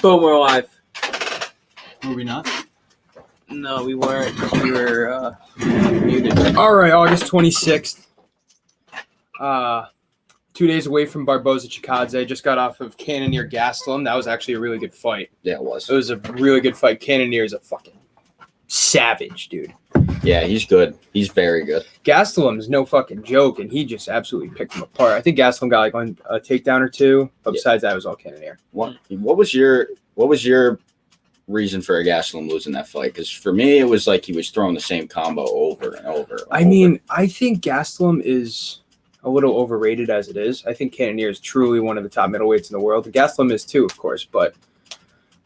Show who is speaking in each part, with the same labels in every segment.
Speaker 1: Boom, we're live.
Speaker 2: Were we not?
Speaker 1: No, we weren't. We were muted.
Speaker 3: All right, August 26th. 2 days away from Barboza Chikadze. Just got off of Cannonier Gastelum. That was actually a really good fight.
Speaker 2: Yeah, it was.
Speaker 3: It was a really good fight. Cannonier is a fucking savage, dude.
Speaker 2: Yeah, he's good. He's very good.
Speaker 3: Gastelum is no fucking joke, and he just absolutely picked him apart. I think Gastelum got like a takedown or two, but besides that, it was all Cannonier.
Speaker 2: What was your reason for Gastelum losing that fight? Because for me, it was like he was throwing the same combo over and over.
Speaker 3: I mean, I think Gastelum is a little overrated as it is. I think Cannonier is truly one of the top middleweights in the world. Gastelum is too, of course, but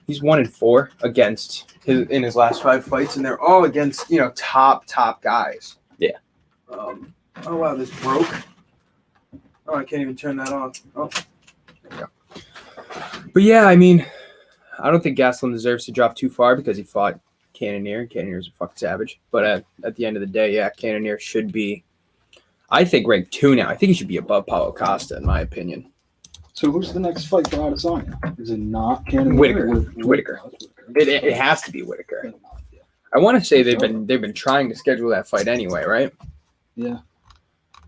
Speaker 3: he's 1-4 against in his last 5 fights, and they're all against top guys.
Speaker 2: Yeah.
Speaker 3: Oh wow, this broke. Oh, I can't even turn that on. Oh, there we go. But yeah, I mean, I don't think Gastelum deserves to drop too far because he fought Cannonier. Cannonier is a fucking savage. But at the end of the day, yeah, Cannonier should be, I think, ranked 2 now. I think he should be above Paulo Costa, in my opinion.
Speaker 4: So who's the next fight for Adesanya? Is it not Cannonier?
Speaker 3: Whitaker. It has to be Whitaker. I want to say they've been trying to schedule that fight anyway, right?
Speaker 4: Yeah. I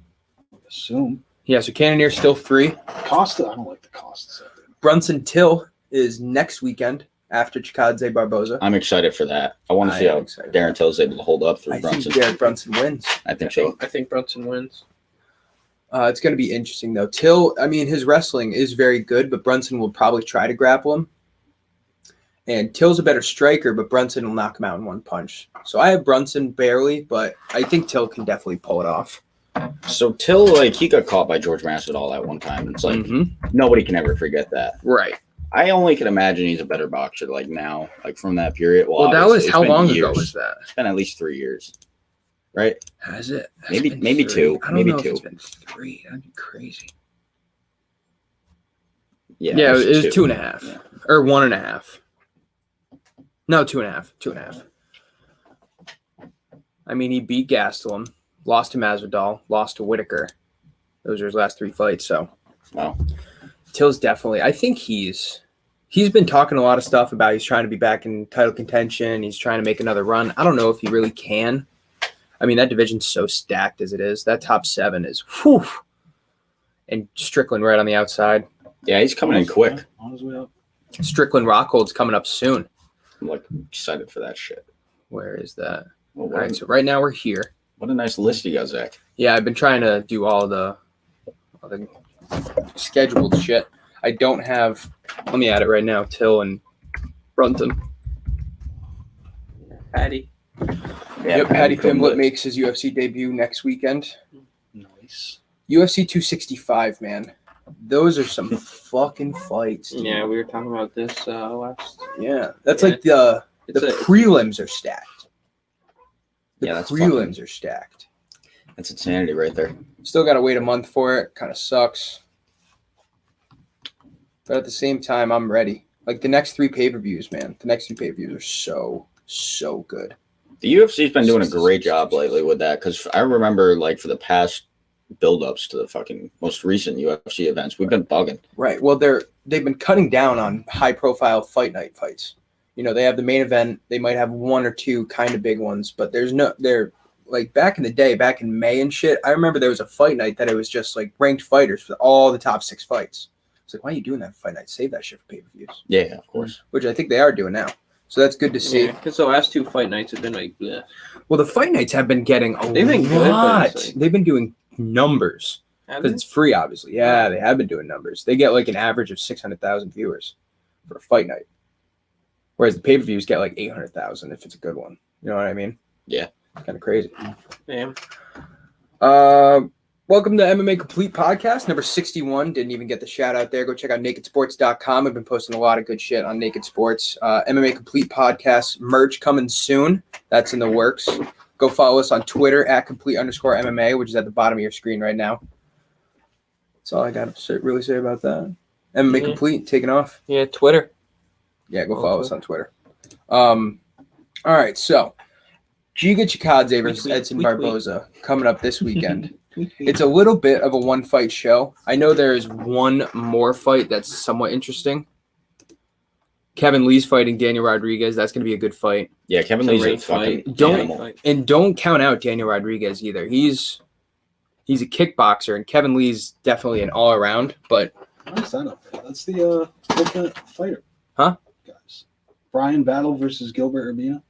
Speaker 4: would assume.
Speaker 3: Yeah, so Cannonier's still 3.
Speaker 4: Costa, I don't like the Costa.
Speaker 3: Brunson Till is next weekend after Chikadze Barboza.
Speaker 2: I'm excited for that. I want to see how Darren Till is able to hold up through Brunson.
Speaker 3: I think Brunson wins.
Speaker 2: I think so.
Speaker 1: I think Brunson wins.
Speaker 3: It's going to be interesting, though. Till, I mean, his wrestling is very good, but Brunson will probably try to grapple him. And Till's a better striker, but Brunson will knock him out in one punch. So I have Brunson barely, but I think Till can definitely pull it off.
Speaker 2: So Till, like, he got caught by George Masvidal at one time. It's like nobody can ever forget that.
Speaker 3: Right.
Speaker 2: I only can imagine he's a better boxer, like now, like from that period.
Speaker 3: Well, that was how long ago was that?
Speaker 2: It's been at least 3 years, right?
Speaker 3: Has it?
Speaker 2: Maybe 2.
Speaker 3: I don't
Speaker 2: maybe
Speaker 3: know
Speaker 2: 2.
Speaker 3: if it's been 3. That'd be crazy.
Speaker 2: Yeah,
Speaker 3: it was 2.5
Speaker 2: yeah.
Speaker 3: or 1.5. No, 2.5. 2.5. I mean, he beat Gastelum, lost to Masvidal, lost to Whitaker. Those are his last 3 fights. So,
Speaker 2: wow.
Speaker 3: Till's definitely. I think he's been talking a lot of stuff about he's trying to be back in title contention. He's trying to make another run. I don't know if he really can. I mean, that division's so stacked as it is. That top 7 is whew. And Strickland right on the outside.
Speaker 2: Yeah, he's coming in quick.
Speaker 4: On his way up.
Speaker 3: Strickland Rockhold's coming up soon.
Speaker 2: I'm like excited for that shit.
Speaker 3: Where is that?
Speaker 2: Well,
Speaker 3: All right, so right now we're here.
Speaker 2: What a nice list you got, Zach.
Speaker 3: Yeah, I've been trying to do all the scheduled shit. I don't have. Let me add it right now. Till and Brunson.
Speaker 1: Patty.
Speaker 3: Yep, Paddy Pimblett makes his UFC debut next weekend.
Speaker 4: Nice.
Speaker 3: UFC 265, man. Those are some fucking fights. Dude.
Speaker 1: Yeah, we were talking about this last.
Speaker 3: Yeah, that's like the prelims are stacked.
Speaker 2: That's
Speaker 3: prelims are stacked.
Speaker 2: That's insanity right there.
Speaker 3: Still got to wait a month for it. Kind of sucks. But at the same time, I'm ready. Like the next 3 pay-per-views, man. The next 3 pay-per-views are so good.
Speaker 2: The UFC's been doing a great job lately with that because I remember, like, for the past build-ups to the fucking most recent UFC events, we've been bugging.
Speaker 3: Right. Well, they've been cutting down on high-profile fight night fights. You know, they have the main event. They might have 1 or 2 kind of big ones, but they're like back in the day, back in May and shit. I remember there was a fight night that it was just like ranked fighters for all the top 6 fights. It's like, why are you doing that fight night? Save that shit for pay-per-views.
Speaker 2: Yeah, of course.
Speaker 3: Which I think they are doing now. So that's good to see.
Speaker 1: Because the last 2 fight nights have been like, bleh.
Speaker 3: Well, the fight nights have been getting
Speaker 1: They've been good,
Speaker 3: lot.
Speaker 1: but it's like-
Speaker 3: They've been doing numbers because it's free, obviously. Yeah, they have been doing numbers. They get like an average of 600,000 viewers for a fight night, whereas the pay-per-views get like 800,000 if it's a good one. You know what I mean?
Speaker 2: Yeah.
Speaker 3: Kind of crazy.
Speaker 1: Damn.
Speaker 3: Welcome to MMA Complete Podcast, number 61. Didn't even get the shout out there. Go check out nakedsports.com. I've been posting a lot of good shit on Naked Sports. MMA Complete Podcast merch coming soon. That's in the works. Go follow us on Twitter at complete_MMA, which is at the bottom of your screen right now. That's all I got to really say about that. MMA Complete, taking off.
Speaker 1: Yeah, Twitter.
Speaker 3: Yeah, go follow us on Twitter. All right, so Giga Chikadze versus Edson Barboza coming up this weekend. It's a little bit of a one-fight show. I know there is one more fight that's somewhat interesting. Kevin Lee's fighting Daniel Rodriguez. That's going to be a good fight.
Speaker 2: Yeah, Kevin
Speaker 1: It's a
Speaker 2: Lee's a
Speaker 1: great
Speaker 2: fucking
Speaker 1: fight.
Speaker 3: Don't-
Speaker 2: animal.
Speaker 3: And don't count out Daniel Rodriguez either. He's a kickboxer, and Kevin Lee's definitely an all-around, but
Speaker 4: What's that up there? That's the Ultimate Fighter.
Speaker 3: Huh?
Speaker 4: Guys. Brian Battle versus Gilbert Urbina.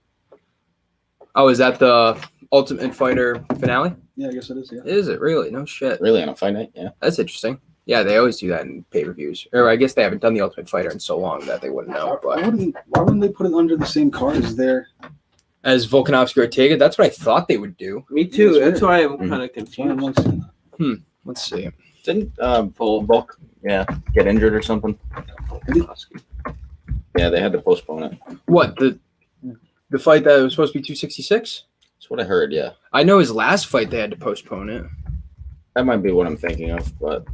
Speaker 3: oh, is that the Ultimate Fighter finale?
Speaker 4: Yeah, I guess it is, yeah.
Speaker 3: Is it really? No shit.
Speaker 2: Really on a fight night? Yeah.
Speaker 3: That's interesting. Yeah, they always do that in pay-per-views. Or I guess they haven't done the Ultimate Fighter in so long that they wouldn't know.
Speaker 4: Why
Speaker 3: But
Speaker 4: wouldn't they put it under the same card as their...
Speaker 3: as Volkanovski Ortega, that's what I thought they would do.
Speaker 1: Me too.
Speaker 4: That's
Speaker 1: That's why I'm
Speaker 2: Mhm.
Speaker 1: kind of
Speaker 4: That's why I'm
Speaker 1: confused.
Speaker 4: not saying that.
Speaker 3: Let's see.
Speaker 2: Didn't Volk get injured or something? Yeah, they had to postpone it.
Speaker 3: What, the fight that was supposed to be 266?
Speaker 2: That's what I heard, yeah.
Speaker 3: I know his last fight they had to postpone it.
Speaker 2: That might be what I'm thinking of, but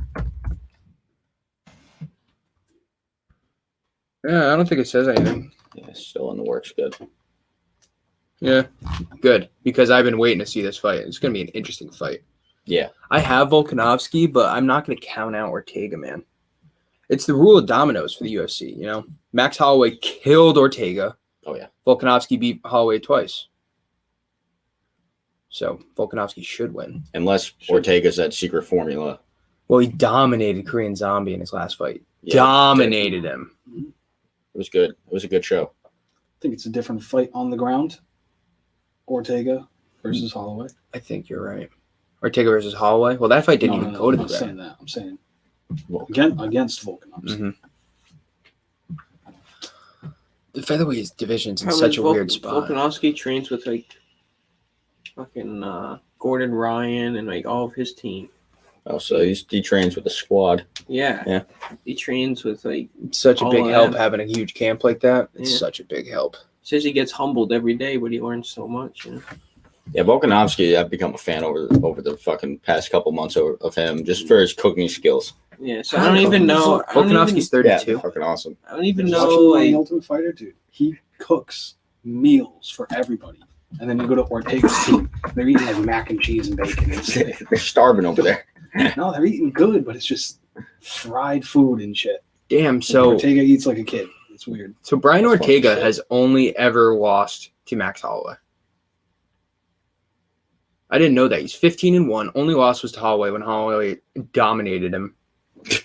Speaker 3: Yeah, I don't think it says anything.
Speaker 2: yeah, still in the works. Good.
Speaker 3: Yeah, good. Because I've been waiting to see this fight. It's going to be an interesting fight.
Speaker 2: Yeah.
Speaker 3: I have Volkanovski, but I'm not going to count out Ortega, man. It's the rule of dominoes for the UFC, you know? Max Holloway killed Ortega.
Speaker 2: Oh, yeah.
Speaker 3: Volkanovski beat Holloway twice. So Volkanovski should win.
Speaker 2: Unless Ortega's that secret formula.
Speaker 3: Well, he dominated Korean Zombie in his last fight.
Speaker 2: Yeah,
Speaker 3: Dominated him.
Speaker 2: It was good. It was a good show.
Speaker 4: I think it's a different fight on the ground. Ortega versus Holloway.
Speaker 3: I think you're right. Ortega versus Holloway. Well, that fight didn't even go to
Speaker 4: I'm
Speaker 3: the
Speaker 4: not saying
Speaker 3: ground.
Speaker 4: that. I'm saying
Speaker 2: Well,
Speaker 4: against Volkanovski.
Speaker 3: Mhm. The featherweight division's in
Speaker 1: Probably
Speaker 3: such a weird spot.
Speaker 1: Volkanovski trains with like fucking Gordon Ryan and like all of his team.
Speaker 2: oh, so he trains with the squad.
Speaker 1: Yeah.
Speaker 2: Yeah.
Speaker 1: He trains with like
Speaker 3: It's such a
Speaker 1: all
Speaker 3: big
Speaker 1: of
Speaker 3: help
Speaker 1: them.
Speaker 3: having a huge camp like that. It's
Speaker 1: Yeah.
Speaker 3: such a big help.
Speaker 1: says he gets humbled every day, but he learns so much. You know?
Speaker 2: Yeah, Volkanovski, I've become a fan over the fucking past couple months of him just for his cooking skills.
Speaker 1: Yeah. So I don't even know.
Speaker 3: Volkanovski's
Speaker 2: Yeah,
Speaker 3: 32.
Speaker 2: fucking awesome.
Speaker 1: I don't even
Speaker 4: Watching
Speaker 1: know.
Speaker 4: him on the
Speaker 1: Like,
Speaker 4: Ultimate Fighter, dude. He cooks meals for everybody. And then you go to Ortega's team. They're eating like mac and cheese and bacon. And shit.
Speaker 2: They're starving over there.
Speaker 4: No, they're eating good, but it's just fried food and shit.
Speaker 3: Damn. So
Speaker 4: Ortega eats like a kid. It's weird.
Speaker 3: Brian
Speaker 2: That's
Speaker 3: Ortega
Speaker 2: fucking shit.
Speaker 3: has only ever lost to Max Holloway. I didn't know that. He's 15-1. Only loss was to Holloway when Holloway dominated him.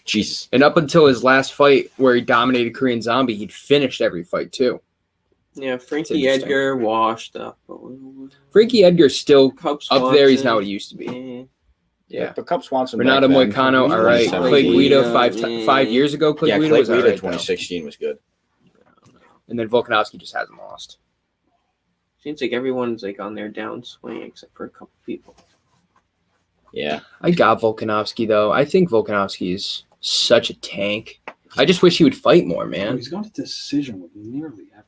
Speaker 2: Jesus.
Speaker 3: And up until his last fight where he dominated Korean Zombie, he'd finished every fight too.
Speaker 1: yeah, Frankie
Speaker 3: interesting.
Speaker 1: Edgar washed up.
Speaker 3: Frankie Edgar's still
Speaker 1: Cub
Speaker 3: up there. He's
Speaker 1: Swanson.
Speaker 3: not what he used to be.
Speaker 1: Yeah.
Speaker 3: Yeah.
Speaker 2: But Cup Swanson.
Speaker 3: Renato
Speaker 2: back then,
Speaker 3: Moicano, all right.
Speaker 2: Clay
Speaker 3: Clay Guida,
Speaker 1: Guida,
Speaker 3: 5 years ago. Clay
Speaker 2: Yeah,
Speaker 3: Guida
Speaker 2: Clay
Speaker 3: was all
Speaker 2: Guida
Speaker 3: right, though.
Speaker 2: 2016 was good.
Speaker 3: And then Volkanovski just hasn't lost.
Speaker 1: Seems like everyone's like on their downswing except for a couple people.
Speaker 2: Yeah.
Speaker 3: I got Volkanovski, though. I think Volkanovski is such a tank. I just wish he would fight more,
Speaker 4: Oh,
Speaker 3: man.
Speaker 4: he's got a decision with nearly everybody.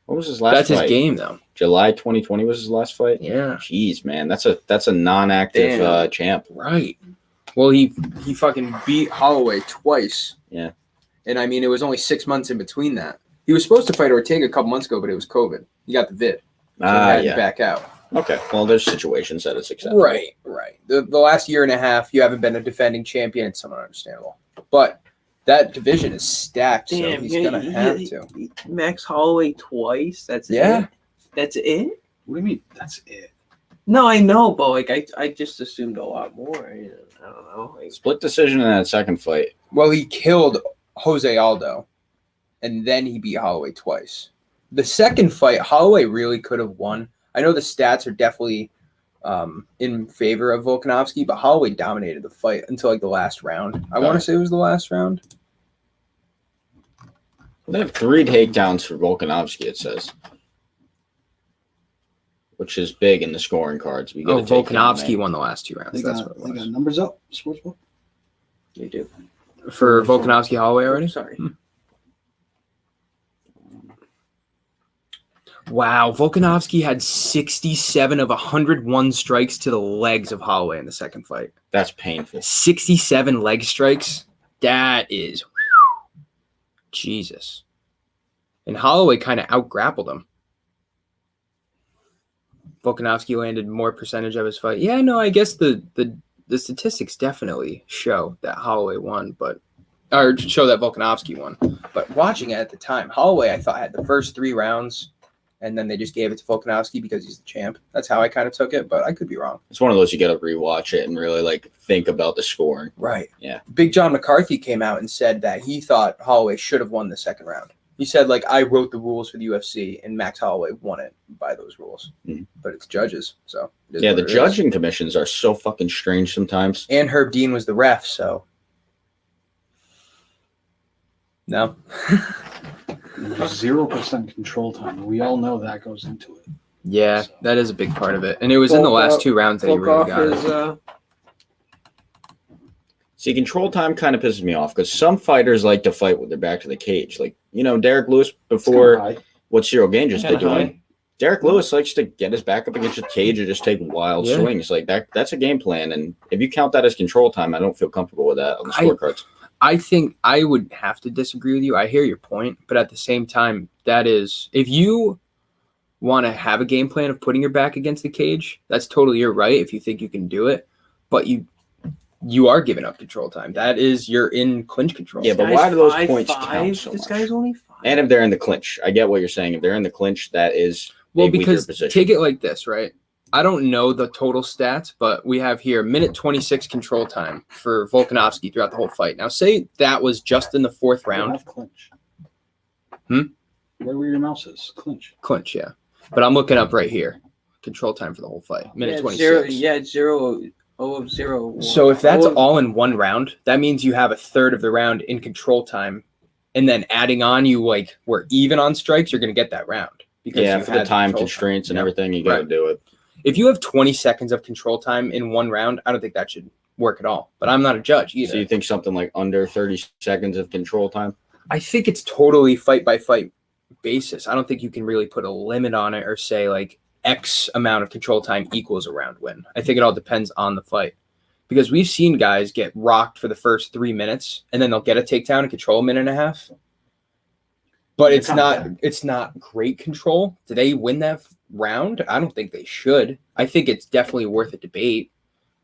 Speaker 2: What was his last
Speaker 3: That's
Speaker 2: fight?
Speaker 3: his game, though.
Speaker 2: July 2020 was his last fight?
Speaker 3: Yeah.
Speaker 2: Jeez, man. That's a non-active
Speaker 1: Damn.
Speaker 2: champ.
Speaker 3: Right. Well, he fucking beat Holloway twice.
Speaker 2: Yeah.
Speaker 3: And I mean, it was only 6 months in between that. He was supposed to fight Ortega a couple months ago, but it was COVID. He got the vid. So he had to
Speaker 2: Yeah.
Speaker 3: back out.
Speaker 2: Okay. Well, there's situations that it's acceptable.
Speaker 3: Right. The last year and a half, you haven't been a defending champion. It's somewhat understandable. But that division is stacked, so
Speaker 1: Damn,
Speaker 3: he's
Speaker 1: yeah,
Speaker 3: going to have to.
Speaker 1: Max Holloway twice. That's
Speaker 3: Yeah.
Speaker 1: it. That's it.
Speaker 4: What do you mean? That's it.
Speaker 1: No, I know, but like I just assumed a lot more. You know, I don't know. Like,
Speaker 2: Split decision in that second fight.
Speaker 3: Well, he killed Jose Aldo, and then he beat Holloway twice. The second fight, Holloway really could have won. I know the stats are definitely in favor of Volkanovski, but Holloway dominated the fight until like the last round. I want to say it was the last round.
Speaker 2: They have 3 takedowns for Volkanovski, it says. Which is big in the scoring cards. We get
Speaker 3: Oh,
Speaker 2: a takedown,
Speaker 3: Volkanovski
Speaker 2: man.
Speaker 3: won the last 2 rounds.
Speaker 4: They
Speaker 3: That's
Speaker 4: got,
Speaker 3: what it
Speaker 4: they got
Speaker 3: was.
Speaker 4: numbers up. Sportsbook.
Speaker 1: you do.
Speaker 3: For Volkanovski Holloway already?
Speaker 1: Sorry.
Speaker 3: Wow, Volkanovski had 67 of 101 strikes to the legs of Holloway in the second fight.
Speaker 2: That's painful.
Speaker 3: 67 leg strikes. That is Jesus. And Holloway kind of out-grappled him. Volkanovski landed more percentage of his fight. Yeah, no, I guess the statistics definitely show that Holloway won, but or show that Volkanovski won. But watching it at the time, Holloway, I thought, had the first 3 rounds, and then they just gave it to Volkanovski because he's the champ. That's how I kind of took it, but I could be wrong.
Speaker 2: It's one of those you got to rewatch it and really like think about the scoring.
Speaker 3: Right.
Speaker 2: Yeah.
Speaker 3: Big John McCarthy came out and said that he thought Holloway should have won the second round. He said, like, I wrote the rules for the UFC, and Max Holloway won it by those rules.
Speaker 2: Mhm.
Speaker 3: But it's judges, so. It is
Speaker 2: Yeah,
Speaker 3: what
Speaker 2: the
Speaker 3: it is.
Speaker 2: judging commissions are so fucking strange sometimes.
Speaker 3: And Herb Dean was the ref, so. No.
Speaker 4: 0% control time. We all know that goes into it.
Speaker 3: Yeah, that is a big part of it. And it was in the last 2 rounds that he really got it.
Speaker 2: See, control time kind of pisses me off because some fighters like to fight with their back to the cage. Like, Derek Lewis before what Cyril Gain just did to him. Derek Lewis likes to get his back up against the cage and just take wild swings. Like that's a game plan. And if you count that as control time, I don't feel comfortable with that on the scorecards.
Speaker 3: I think I would have to disagree with you. I hear your point, but at the same time, that is, if you want to have a game plan of putting your back against the cage, that's totally your right if you think you can do it. But you are giving up control time. That is, you're in clinch control.
Speaker 2: Yeah, but why do those points count so
Speaker 1: This
Speaker 2: much?
Speaker 1: guy's only 5.
Speaker 2: And if they're in the clinch, I get what you're saying. If they're in the clinch, that is a weaker position.
Speaker 3: Take it like this, right? I don't know the total stats, but we have here minute 26 control time for Volkanovski throughout the whole fight. Now, say that was just in the 4th round.
Speaker 4: Have clinch. Where your mouse is. Clinch.
Speaker 3: Clinch, yeah. But I'm looking up right here. Control time for the whole fight. Minute 26.
Speaker 1: 0 of 0.
Speaker 3: So if that's all in 1 round, that means you have a third of the round in control time. And then adding on, you were even on strikes, you're going to get that round. Because
Speaker 2: for the time constraints and everything, you got to do it.
Speaker 3: If you have 20 seconds of control time in 1 round, I don't think that should work at all. But I'm not a judge either.
Speaker 2: So you think something like under 30 seconds of control time?
Speaker 3: I think it's totally fight by fight basis. I don't think you can really put a limit on it or say like X amount of control time equals a round win. I think it all depends on the fight. Because we've seen guys get rocked for the first 3 minutes and then they'll get a takedown and control a minute and a half. But it's not great control. Do they win that round? I don't think they should. I think it's definitely worth a debate.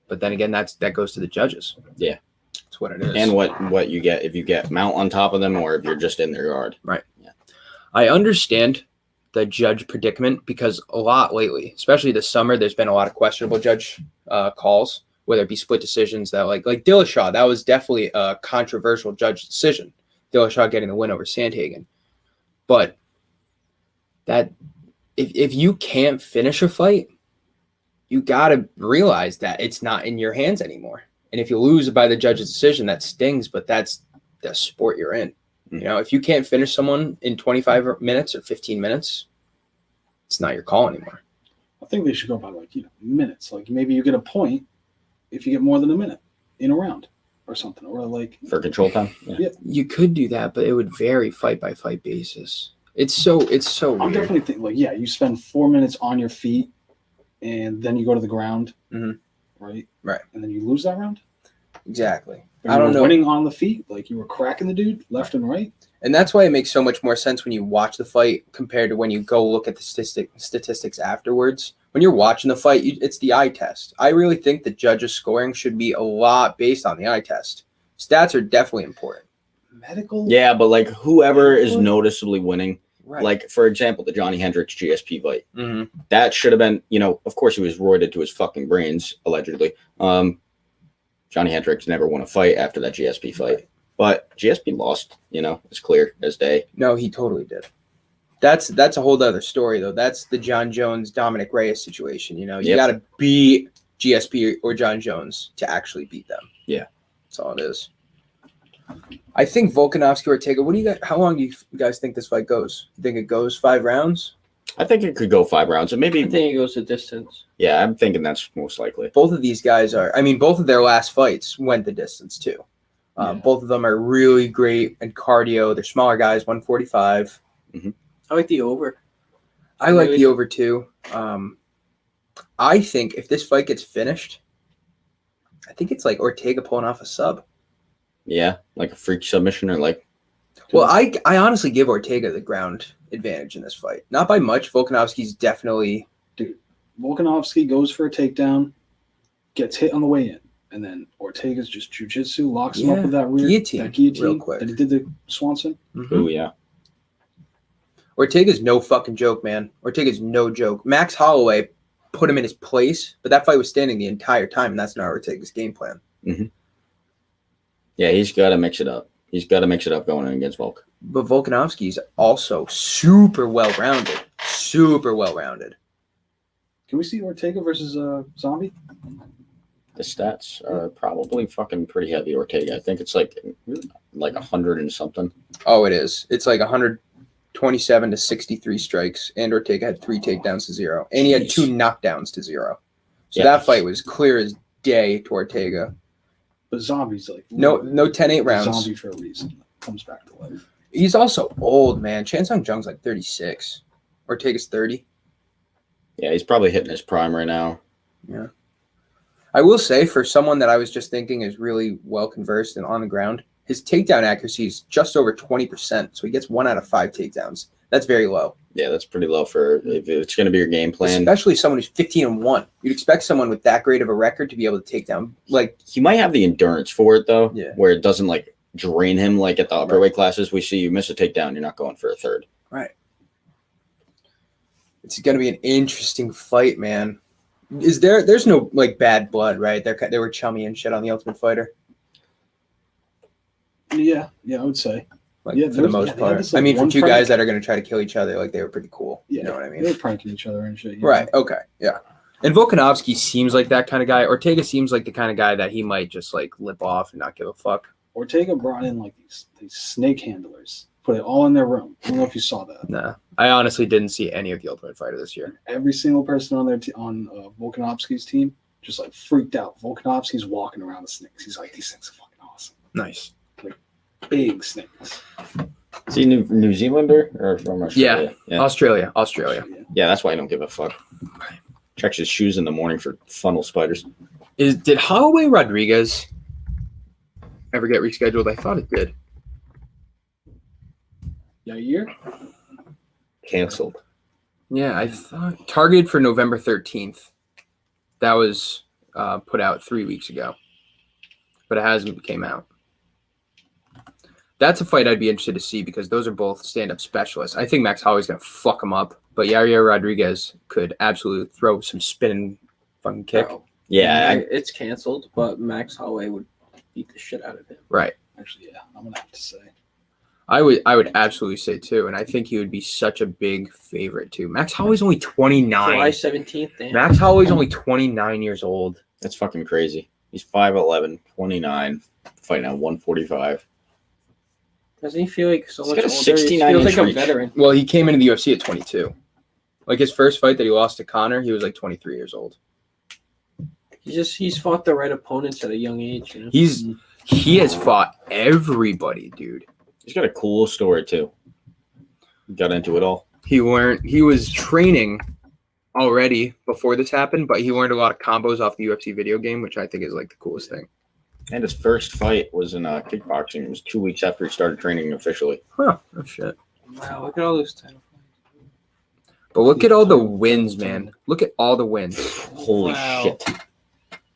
Speaker 3: But then again, that goes to the judges.
Speaker 2: Yeah.
Speaker 3: That's what it is.
Speaker 2: And what you get if you get mount on top of them or if you're just in their yard.
Speaker 3: Right. Yeah. I understand the judge predicament because a lot lately, especially this summer, there's been a lot of questionable judge calls, whether it be split decisions that like Dillashaw, that was definitely a controversial judge decision. Dillashaw getting the win over Sandhagen. But that if you can't finish a fight, you got to realize that it's not in your hands anymore. And if you lose by the judge's decision, that stings, but that's the sport you're in. You know, if you can't finish someone in 25 minutes or 15 minutes, it's not your call anymore.
Speaker 4: I think they should go by minutes. Like maybe you get a point if you get more than a minute in a round or something, or like
Speaker 2: for control time.
Speaker 4: Yeah.
Speaker 3: You could do that, but it would vary fight by fight basis. It's so weird.
Speaker 4: I'm definitely thinking you spend 4 minutes on your feet and then you go to the ground, right?
Speaker 3: Right.
Speaker 4: And then you lose that round?
Speaker 3: Exactly.
Speaker 4: I don't know. Winning on the feet, like you were cracking the dude left and right.
Speaker 3: And that's why it makes so much more sense when you watch the fight compared to when you go look at the statistics afterwards. When you're watching the fight, it's the eye test. I really think the judges' scoring should be a lot based on the eye test. Stats are definitely important.
Speaker 4: Medical?
Speaker 2: Yeah, but like whoever is noticeably winning,
Speaker 3: right.
Speaker 2: Like for example, the Johnny Hendricks GSP fight,
Speaker 3: that
Speaker 2: should have been, of course he was roided to his fucking brains, allegedly. Johnny Hendricks never won a fight after that GSP fight, right. But GSP lost, it's clear as day.
Speaker 3: No, he totally did. That's a whole other story, though. That's the John Jones, Dominic Reyes situation. You got to beat GSP or John Jones to actually beat them.
Speaker 2: Yeah.
Speaker 3: That's all it is. I think Volkanovski Ortega, how long do you guys think this fight goes? You think it goes 5 rounds?
Speaker 2: I think it could go 5 rounds. And maybe
Speaker 1: I think it goes the distance.
Speaker 2: Yeah, I'm thinking that's most likely.
Speaker 3: Both of these guys both of their last fights went the distance, too. Both of them are really great in cardio. They're smaller guys, 145.
Speaker 1: I like the over.
Speaker 3: I like the over too. I think if this fight gets finished, I think it's like Ortega pulling off a sub.
Speaker 2: Yeah, like a freak submission or like.
Speaker 3: Well, I honestly give Ortega the ground advantage in this fight. Not by much. Volkanovski's definitely.
Speaker 4: Dude, Volkanovski goes for a takedown, gets hit on the way in. And then Ortega's just jiu-jitsu, locks him up with that
Speaker 3: guillotine real quick.
Speaker 4: That he did the Swanson.
Speaker 3: Mm-hmm.
Speaker 2: Oh, yeah.
Speaker 3: Ortega's no fucking joke, man. Ortega's no joke. Max Holloway put him in his place, but that fight was standing the entire time, and that's not Ortega's game plan.
Speaker 2: Mm-hmm. Yeah, he's got to mix it up. He's got to mix it up going in against Volk.
Speaker 3: But Volkanovski's also super well-rounded. Super well-rounded.
Speaker 4: Can we see Ortega versus Zombie?
Speaker 2: The stats are probably fucking pretty heavy, Ortega. I think it's like 100 and something.
Speaker 3: Oh, it is. It's like 127 to 63 strikes, and Ortega had 3 takedowns to 0. And he had 2 knockdowns to 0. So that fight was clear as day to Ortega.
Speaker 4: But Zombie's like...
Speaker 3: No 10-8 rounds.
Speaker 4: Zombie for a reason. Comes back to life.
Speaker 3: He's also old, man. Chan Sung Jung's like 36. Ortega's 30.
Speaker 2: Yeah, he's probably hitting his prime right now.
Speaker 3: Yeah. I will say, for someone that I was just thinking is really well conversed and on the ground, his takedown accuracy is just over 20%. So he gets 1 out of 5 takedowns. That's very low.
Speaker 2: Yeah, that's pretty low for if it's going to be your game plan.
Speaker 3: Especially someone who's 15-1. You'd expect someone with that great of a record to be able to take down. Like,
Speaker 2: he might have the endurance for it though,
Speaker 3: Yeah.
Speaker 2: where it doesn't like drain him like at the upper weight classes. We see you miss a takedown, you're not going for a third.
Speaker 3: Right. It's going to be an interesting fight, man. There's no like bad blood, right? They were chummy and shit on the Ultimate Fighter.
Speaker 4: Yeah, I would say.
Speaker 3: Like,
Speaker 4: Yeah,
Speaker 3: for the most part.
Speaker 4: this, like,
Speaker 3: I mean, for
Speaker 4: one
Speaker 3: two
Speaker 4: prank.
Speaker 3: guys that are going to try to kill each other, like they were pretty cool.
Speaker 4: Yeah,
Speaker 3: You know what I mean?
Speaker 4: They were pranking each other and shit.
Speaker 3: Right. Okay. Yeah. And Volkanovski seems like that kind of guy. Ortega seems like the kind of guy that he might just like lip off and not give a fuck.
Speaker 4: Ortega brought in like these snake handlers, put it all in their room. I don't know if you saw that.
Speaker 3: Nah, I honestly didn't see any of the Ultimate Fighter this year.
Speaker 4: Every single person on their on Volkanovski's team just like freaked out. Volkanovski's walking around the snakes. He's like, these things are fucking awesome.
Speaker 3: Nice.
Speaker 4: Big snakes.
Speaker 2: Is he New Zealander or from Australia?
Speaker 3: Yeah. Australia.
Speaker 2: Yeah, that's why I don't give a fuck. Checks his shoes in the morning for funnel spiders.
Speaker 3: Did Holloway Rodriguez ever get rescheduled? I thought it did.
Speaker 4: Yair?
Speaker 2: Canceled.
Speaker 3: Yeah, I thought targeted for November 13th. That was put out 3 weeks ago, but it hasn't came out. That's a fight I'd be interested to see because those are both stand-up specialists. I think Max Holloway's going to fuck him up, but Yair Rodriguez could absolutely throw some spinning fucking kick.
Speaker 1: Oh,
Speaker 2: Yeah,
Speaker 1: it's canceled, but Max Holloway would beat the shit out of him.
Speaker 3: Right.
Speaker 4: Actually, yeah, I'm gonna have to say.
Speaker 3: I would absolutely say too, and I think he would be such a big favorite too. Max Holloway's only 29.
Speaker 1: July 17th. Damn.
Speaker 3: Max Holloway's only 29 years old.
Speaker 2: that's fucking crazy. He's 5'11", 29, fighting at 145.
Speaker 1: Doesn't he feel like so
Speaker 2: He's
Speaker 1: much
Speaker 2: got a
Speaker 1: older? He
Speaker 2: 69
Speaker 1: feels
Speaker 2: inch
Speaker 1: like a
Speaker 2: reach.
Speaker 1: veteran.
Speaker 3: Well, he came into the UFC at 22. Like his first fight that he lost to Conor, he was like 23 years old.
Speaker 1: He's fought the right opponents at a young age. You know?
Speaker 3: He has fought everybody, dude.
Speaker 2: He's got a cool story too. Got into it all.
Speaker 3: He was training already before this happened, but he learned a lot of combos off the UFC video game, which I think is like the coolest thing.
Speaker 2: And his first fight was in kickboxing. It was 2 weeks after he started training officially.
Speaker 3: Huh. Oh shit.
Speaker 1: Wow, look at all those titles.
Speaker 3: But look at all the wins, man. Look at all the wins.
Speaker 2: Holy
Speaker 1: Wow.
Speaker 2: shit.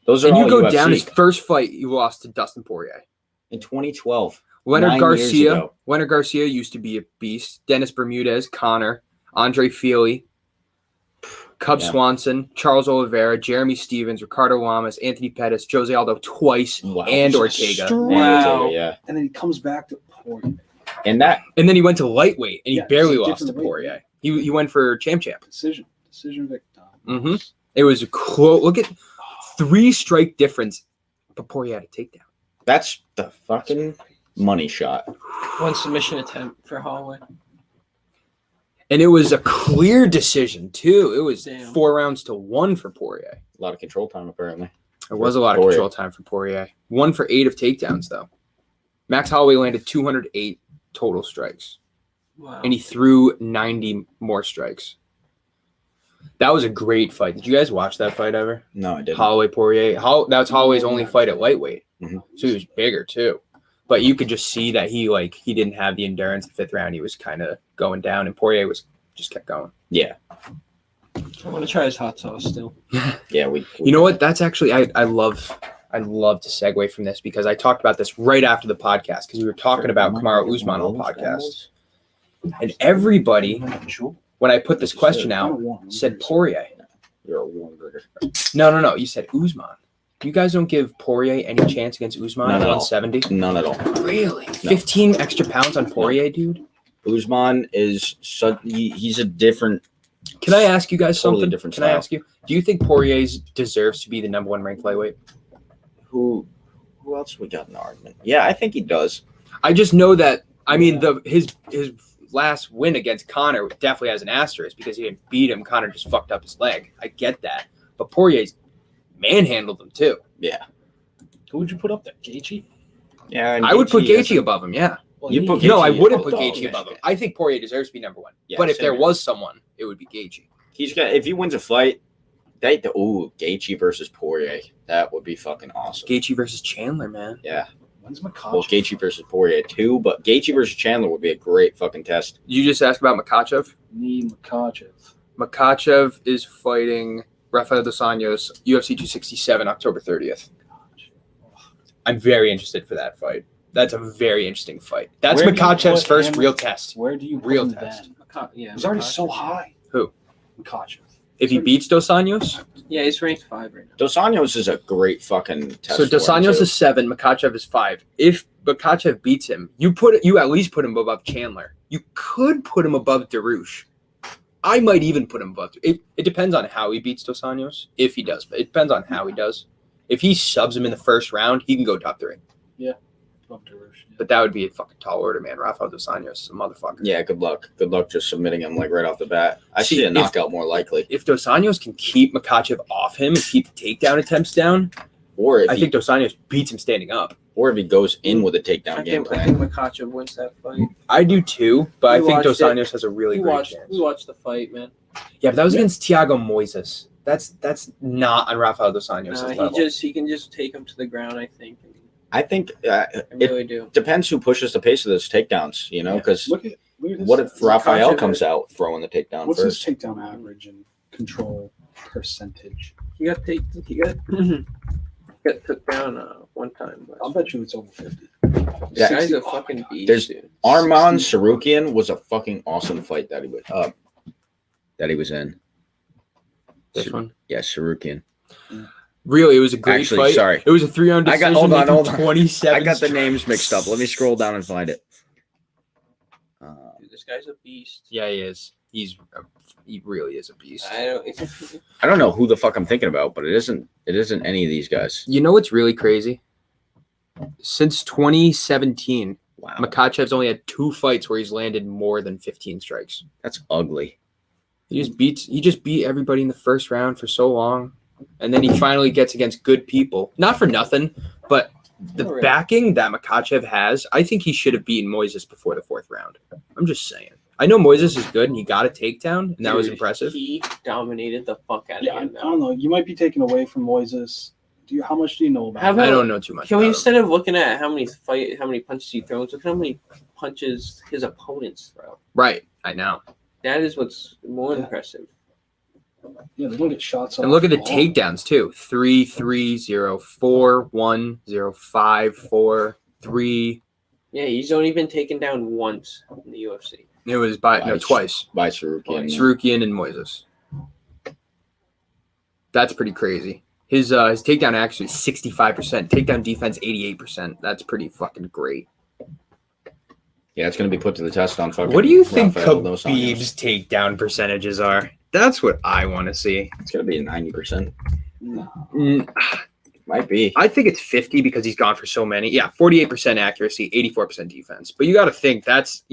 Speaker 2: Those are
Speaker 3: And
Speaker 2: all
Speaker 3: you go
Speaker 2: UFC.
Speaker 3: down his first fight, he lost to Dustin Poirier.
Speaker 2: In 2012.
Speaker 3: Leonard
Speaker 2: 9 years
Speaker 3: Garcia.
Speaker 2: ago.
Speaker 3: Leonard Garcia used to be a beast. Dennis Bermudez, Connor, Andre Feely, Cub
Speaker 2: Yeah.
Speaker 3: Swanson, Charles Oliveira, Jeremy Stevens, Ricardo Lamas, Anthony Pettis, Jose Aldo twice,
Speaker 2: Wow.
Speaker 3: and Ortega.
Speaker 1: Wow.
Speaker 2: Yeah.
Speaker 4: And then he comes back to Poirier.
Speaker 2: And that
Speaker 3: And then he went to lightweight, and he
Speaker 4: Yeah,
Speaker 3: barely
Speaker 4: it's a
Speaker 3: lost to
Speaker 4: different weight.
Speaker 3: Poirier. He went for champ.
Speaker 4: Decision victor.
Speaker 3: Mhm. It was a close. Look at 3 strike difference, but Poirier had a takedown.
Speaker 2: that's the fucking money shot.
Speaker 1: One submission attempt for Holloway.
Speaker 3: And it was a clear decision, too. It was
Speaker 1: Damn.
Speaker 3: 4 rounds to 1 for Poirier.
Speaker 2: A lot of control time apparently.
Speaker 3: There was a lot of
Speaker 2: Poirier.
Speaker 3: control time for Poirier. 1 for 8 of takedowns, though. Max Holloway landed 208 total strikes,
Speaker 1: Wow.
Speaker 3: and he threw 90 more strikes. That was a great fight. Did you guys watch that fight ever?
Speaker 2: No, I didn't.
Speaker 3: Holloway Poirier. That was Holloway's only fight at lightweight,
Speaker 2: Mhm.
Speaker 3: so he was bigger too. But you could just see that he didn't have the endurance. The 5th round, he was kind of going down, and Poirier just kept going.
Speaker 2: Yeah.
Speaker 1: I want to try his hot sauce still.
Speaker 2: Yeah, we
Speaker 3: You know what? That's actually I love I'd love to segue from this because I talked about this right after the podcast because we were talking about Kamaru Usman on the podcast. And everybody, when I put this question out, said Poirier.
Speaker 2: You're a warm burger.
Speaker 3: No. You said Usman. You guys don't give Poirier any chance against Usman at 170?
Speaker 2: None at all.
Speaker 3: Really? 15 extra pounds on Poirier, dude?
Speaker 2: Usman is he's a different.
Speaker 3: Can I ask you guys
Speaker 2: totally
Speaker 3: something?
Speaker 2: Different
Speaker 3: Can
Speaker 2: style.
Speaker 3: I ask you? Do you think Poirier deserves to be the number 1 ranked lightweight?
Speaker 2: Who else we got in the argument? Yeah, I think he does.
Speaker 3: I just know that. I mean, his last win against Conor definitely has an asterisk because he didn't beat him. Conor just fucked up his leg. I get that, but Poirier's manhandled him too.
Speaker 2: Yeah.
Speaker 4: Who would you put up there? Gaethje?
Speaker 2: Yeah,
Speaker 3: I would put Gaethje above him. Yeah.
Speaker 4: Well,
Speaker 2: You put
Speaker 3: No, I
Speaker 2: Gaethje
Speaker 3: wouldn't
Speaker 2: above
Speaker 3: put
Speaker 2: him.
Speaker 3: Gaethje above him. I think Poirier deserves to be number 1.
Speaker 2: Yeah,
Speaker 3: but if
Speaker 2: same
Speaker 3: there
Speaker 2: here.
Speaker 3: was someone, it would be Gaethje.
Speaker 2: He's got. If he wins a fight, Gaethje versus Poirier. That would be fucking awesome.
Speaker 3: Gaethje versus Chandler, man.
Speaker 2: Yeah.
Speaker 4: When's Makachev?
Speaker 2: Well, Gaethje versus Poirier too, but Gaethje versus Chandler would be a great fucking test.
Speaker 3: You just asked about Makachev.
Speaker 4: Makachev.
Speaker 3: Makachev is fighting Rafael dos Anjos, UFC 267, October 30th. I'm very interested for that fight. That's a very interesting fight. That's
Speaker 4: Where do you
Speaker 3: Makachev's
Speaker 4: put
Speaker 3: first
Speaker 4: him?
Speaker 3: real test.
Speaker 4: Where do you put
Speaker 3: Real
Speaker 4: him
Speaker 3: test.
Speaker 4: then?
Speaker 1: Yeah,
Speaker 4: He's already so high.
Speaker 3: Who?
Speaker 4: Makachev.
Speaker 3: If he beats Dos Anjos?
Speaker 1: Yeah, he's ranked 5 right now.
Speaker 2: Dos Anjos is a great fucking test.
Speaker 3: So Dos
Speaker 2: for him,
Speaker 3: Anjos
Speaker 2: too.
Speaker 3: is 7, Makachev is 5. If Makachev beats him, you at least put him above Chandler. You could put him above Darush. I might even put him above. It depends on how he beats Dos Anjos. If he does, but it depends on how he does. If he subs him in the first round, he can go top 3.
Speaker 4: Love Darush.
Speaker 3: But that would be a fucking tall order, man. Rafael dos Anjos is a motherfucker.
Speaker 2: Yeah, good luck. Good luck just submitting him like right off the bat. I
Speaker 3: See,
Speaker 2: see a
Speaker 3: if-
Speaker 2: knockout more likely.
Speaker 3: If Dos Anjos can keep Makachev off him and keep the takedown attempts down,
Speaker 2: Or if
Speaker 3: I think Dos Anjos beats him standing up.
Speaker 2: he goes in with a takedown
Speaker 1: I
Speaker 2: game
Speaker 1: think
Speaker 2: plan.
Speaker 1: Makachev wins that fight.
Speaker 3: I do too, but I
Speaker 1: We
Speaker 3: think
Speaker 1: watched
Speaker 3: Dos
Speaker 1: it.
Speaker 3: Anjos has a really
Speaker 1: We
Speaker 3: great
Speaker 1: watched
Speaker 3: chance.
Speaker 1: the fight, man.
Speaker 3: Yeah, but that was against Thiago Moises. That's not on Rafael dos Anjos' level.
Speaker 1: He can just take him to the ground, I think.
Speaker 2: I think
Speaker 1: I
Speaker 2: it
Speaker 1: really do.
Speaker 2: depends who pushes the pace of those takedowns, because
Speaker 4: Look at his
Speaker 2: what if
Speaker 4: stats.
Speaker 2: Rafael
Speaker 1: Makachev-
Speaker 2: comes out throwing the takedown
Speaker 4: What's
Speaker 2: first?
Speaker 4: his takedown average and control percentage?
Speaker 1: He got took down one time.
Speaker 4: I'll bet you it's over 50.
Speaker 2: Yeah.
Speaker 1: This guy's a
Speaker 4: 60
Speaker 1: fucking beast,
Speaker 2: There's-
Speaker 1: dude.
Speaker 2: Arman Sarukian was a fucking awesome fight that he was in.
Speaker 3: This one?
Speaker 2: Yeah, Sarukian.
Speaker 3: Really, it was a great
Speaker 2: Actually,
Speaker 3: fight.
Speaker 2: sorry.
Speaker 3: It was a 3-round
Speaker 2: I
Speaker 3: decision.
Speaker 2: got- hold on,
Speaker 3: made from
Speaker 2: hold on.
Speaker 3: 27
Speaker 2: I got the
Speaker 3: strikes.
Speaker 2: names mixed up. Let me scroll down and find it.
Speaker 1: Dude, this guy's a beast.
Speaker 3: Yeah, he is. He really is a beast.
Speaker 2: I don't know who the fuck I'm thinking about, but it isn't any of these guys.
Speaker 3: You know what's really crazy? Since 2017,
Speaker 2: Wow.
Speaker 3: Makachev's only had 2 fights where he's landed more than 15 strikes.
Speaker 2: That's ugly.
Speaker 3: He just beat everybody in the first round for so long. And then he finally gets against good people. Not for nothing, but the
Speaker 1: Alright.
Speaker 3: backing that Makhachev has, I think he should have beaten Moises before the 4th round. I'm just saying. I know Moises is good and he got a takedown, and that was
Speaker 1: Dude,
Speaker 3: impressive.
Speaker 1: He dominated the fuck out
Speaker 4: Yeah,
Speaker 1: of
Speaker 4: I
Speaker 1: him.
Speaker 4: don't know. You might be taken away from Moises. How much do you know about
Speaker 1: How
Speaker 4: him?
Speaker 1: about-
Speaker 3: I don't know too much.
Speaker 1: Can we,
Speaker 3: about him.
Speaker 1: instead of looking at how many punches he throws, look at how many punches his opponents throw.
Speaker 3: Right, I know.
Speaker 1: That is what's more
Speaker 4: Yeah.
Speaker 1: impressive.
Speaker 4: Yeah, they don't get shots off.
Speaker 3: And look at the
Speaker 4: all.
Speaker 3: takedowns too. 3, 3, 0, 4, 1, 0, 5, 4, 3.
Speaker 1: Yeah, he's only been taken down once in the UFC.
Speaker 3: It was twice.
Speaker 2: By Sarukian.
Speaker 3: Sarukian and Moises. That's pretty crazy. His takedown actually 65%. Takedown defense 88%. That's pretty fucking great.
Speaker 2: Yeah, it's gonna be put to the test on fucking.
Speaker 3: What do you think
Speaker 2: Rafael dos Anjos.
Speaker 3: Khabib's takedown percentages are? That's what I want to see.
Speaker 2: It's gonna be 90%.
Speaker 4: No.
Speaker 2: Might be.
Speaker 3: I think it's 50 because he's gone for so many. Yeah, 48% accuracy, 84% defense. But you got to think that's,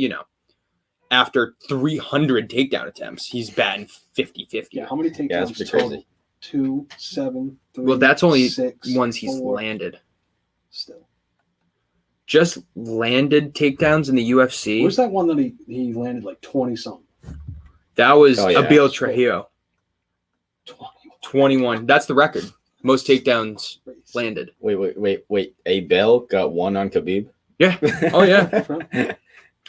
Speaker 3: after 300 takedown attempts, he's batting 50-50.
Speaker 4: Yeah, how many
Speaker 2: Yeah, that's
Speaker 4: takedowns
Speaker 2: pretty
Speaker 4: total?
Speaker 2: crazy.
Speaker 4: 2, 7, 3.
Speaker 3: Well, that's only
Speaker 4: 6,
Speaker 3: ones he's
Speaker 4: 4.
Speaker 3: landed.
Speaker 4: Still.
Speaker 3: Just landed takedowns in the UFC.
Speaker 4: Where's that one that he landed like 20 something?
Speaker 3: That was
Speaker 2: Oh, yeah.
Speaker 3: Abel Trujillo,
Speaker 4: 20.
Speaker 3: 21. That's the record. Most takedowns landed.
Speaker 2: Wait. Abel got one on Khabib.
Speaker 3: Yeah. Oh, yeah.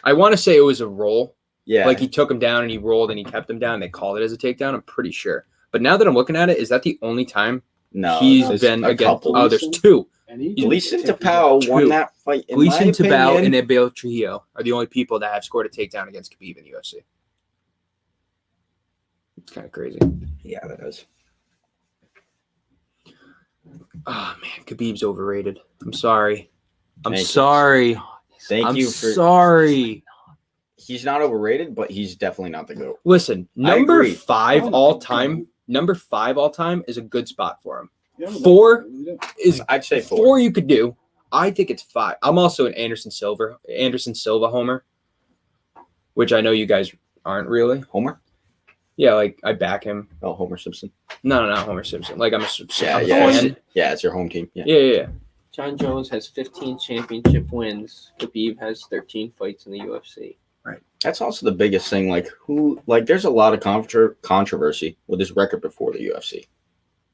Speaker 3: I want to say it was a roll.
Speaker 2: Yeah.
Speaker 3: Like he took him down and he rolled and he kept him down. And they called it as a takedown. I'm pretty sure. But now that I'm looking at it, is that the only time
Speaker 2: No,
Speaker 3: He's
Speaker 2: there's
Speaker 3: been
Speaker 2: a
Speaker 3: against.
Speaker 2: couple.
Speaker 3: Oh, there's two.
Speaker 4: And he
Speaker 2: Gleason
Speaker 4: take
Speaker 2: Tapao won
Speaker 3: Two.
Speaker 2: that fight. In
Speaker 3: Gleason
Speaker 2: my
Speaker 3: Tapao
Speaker 2: opinion.
Speaker 3: and Abel Trujillo are the only people that have scored a takedown against Khabib in the UFC. It's kind of crazy.
Speaker 2: Yeah, that is.
Speaker 3: Oh man, Khabib's overrated. I'm sorry. I'm
Speaker 2: Thank you.
Speaker 3: sorry.
Speaker 2: Thank
Speaker 3: I'm
Speaker 2: you for.
Speaker 3: sorry.
Speaker 2: He's not overrated, but he's definitely not the GOAT.
Speaker 3: Listen,
Speaker 2: I
Speaker 3: number
Speaker 2: agree.
Speaker 3: five
Speaker 4: Oh,
Speaker 3: all
Speaker 4: no.
Speaker 3: time. Number 5 all time is a good spot for him.
Speaker 4: Yeah, but
Speaker 3: 4
Speaker 4: yeah.
Speaker 3: is
Speaker 2: I'd say 4.
Speaker 3: 4 you could do. I think it's 5. I'm also an Anderson Silva homer, which I know you guys aren't really.
Speaker 2: Homer?
Speaker 3: Yeah, like I back him.
Speaker 2: Oh, Homer Simpson.
Speaker 3: No, not Homer Simpson. Like I'm a
Speaker 2: Yeah,
Speaker 3: I'm a
Speaker 2: yeah,
Speaker 3: fan.
Speaker 2: it's your home team. Yeah.
Speaker 3: Yeah.
Speaker 1: John Jones has 15 championship wins. Khabib has 13 fights in the UFC.
Speaker 2: That's also the biggest thing. There's a lot of controversy with his record before the UFC.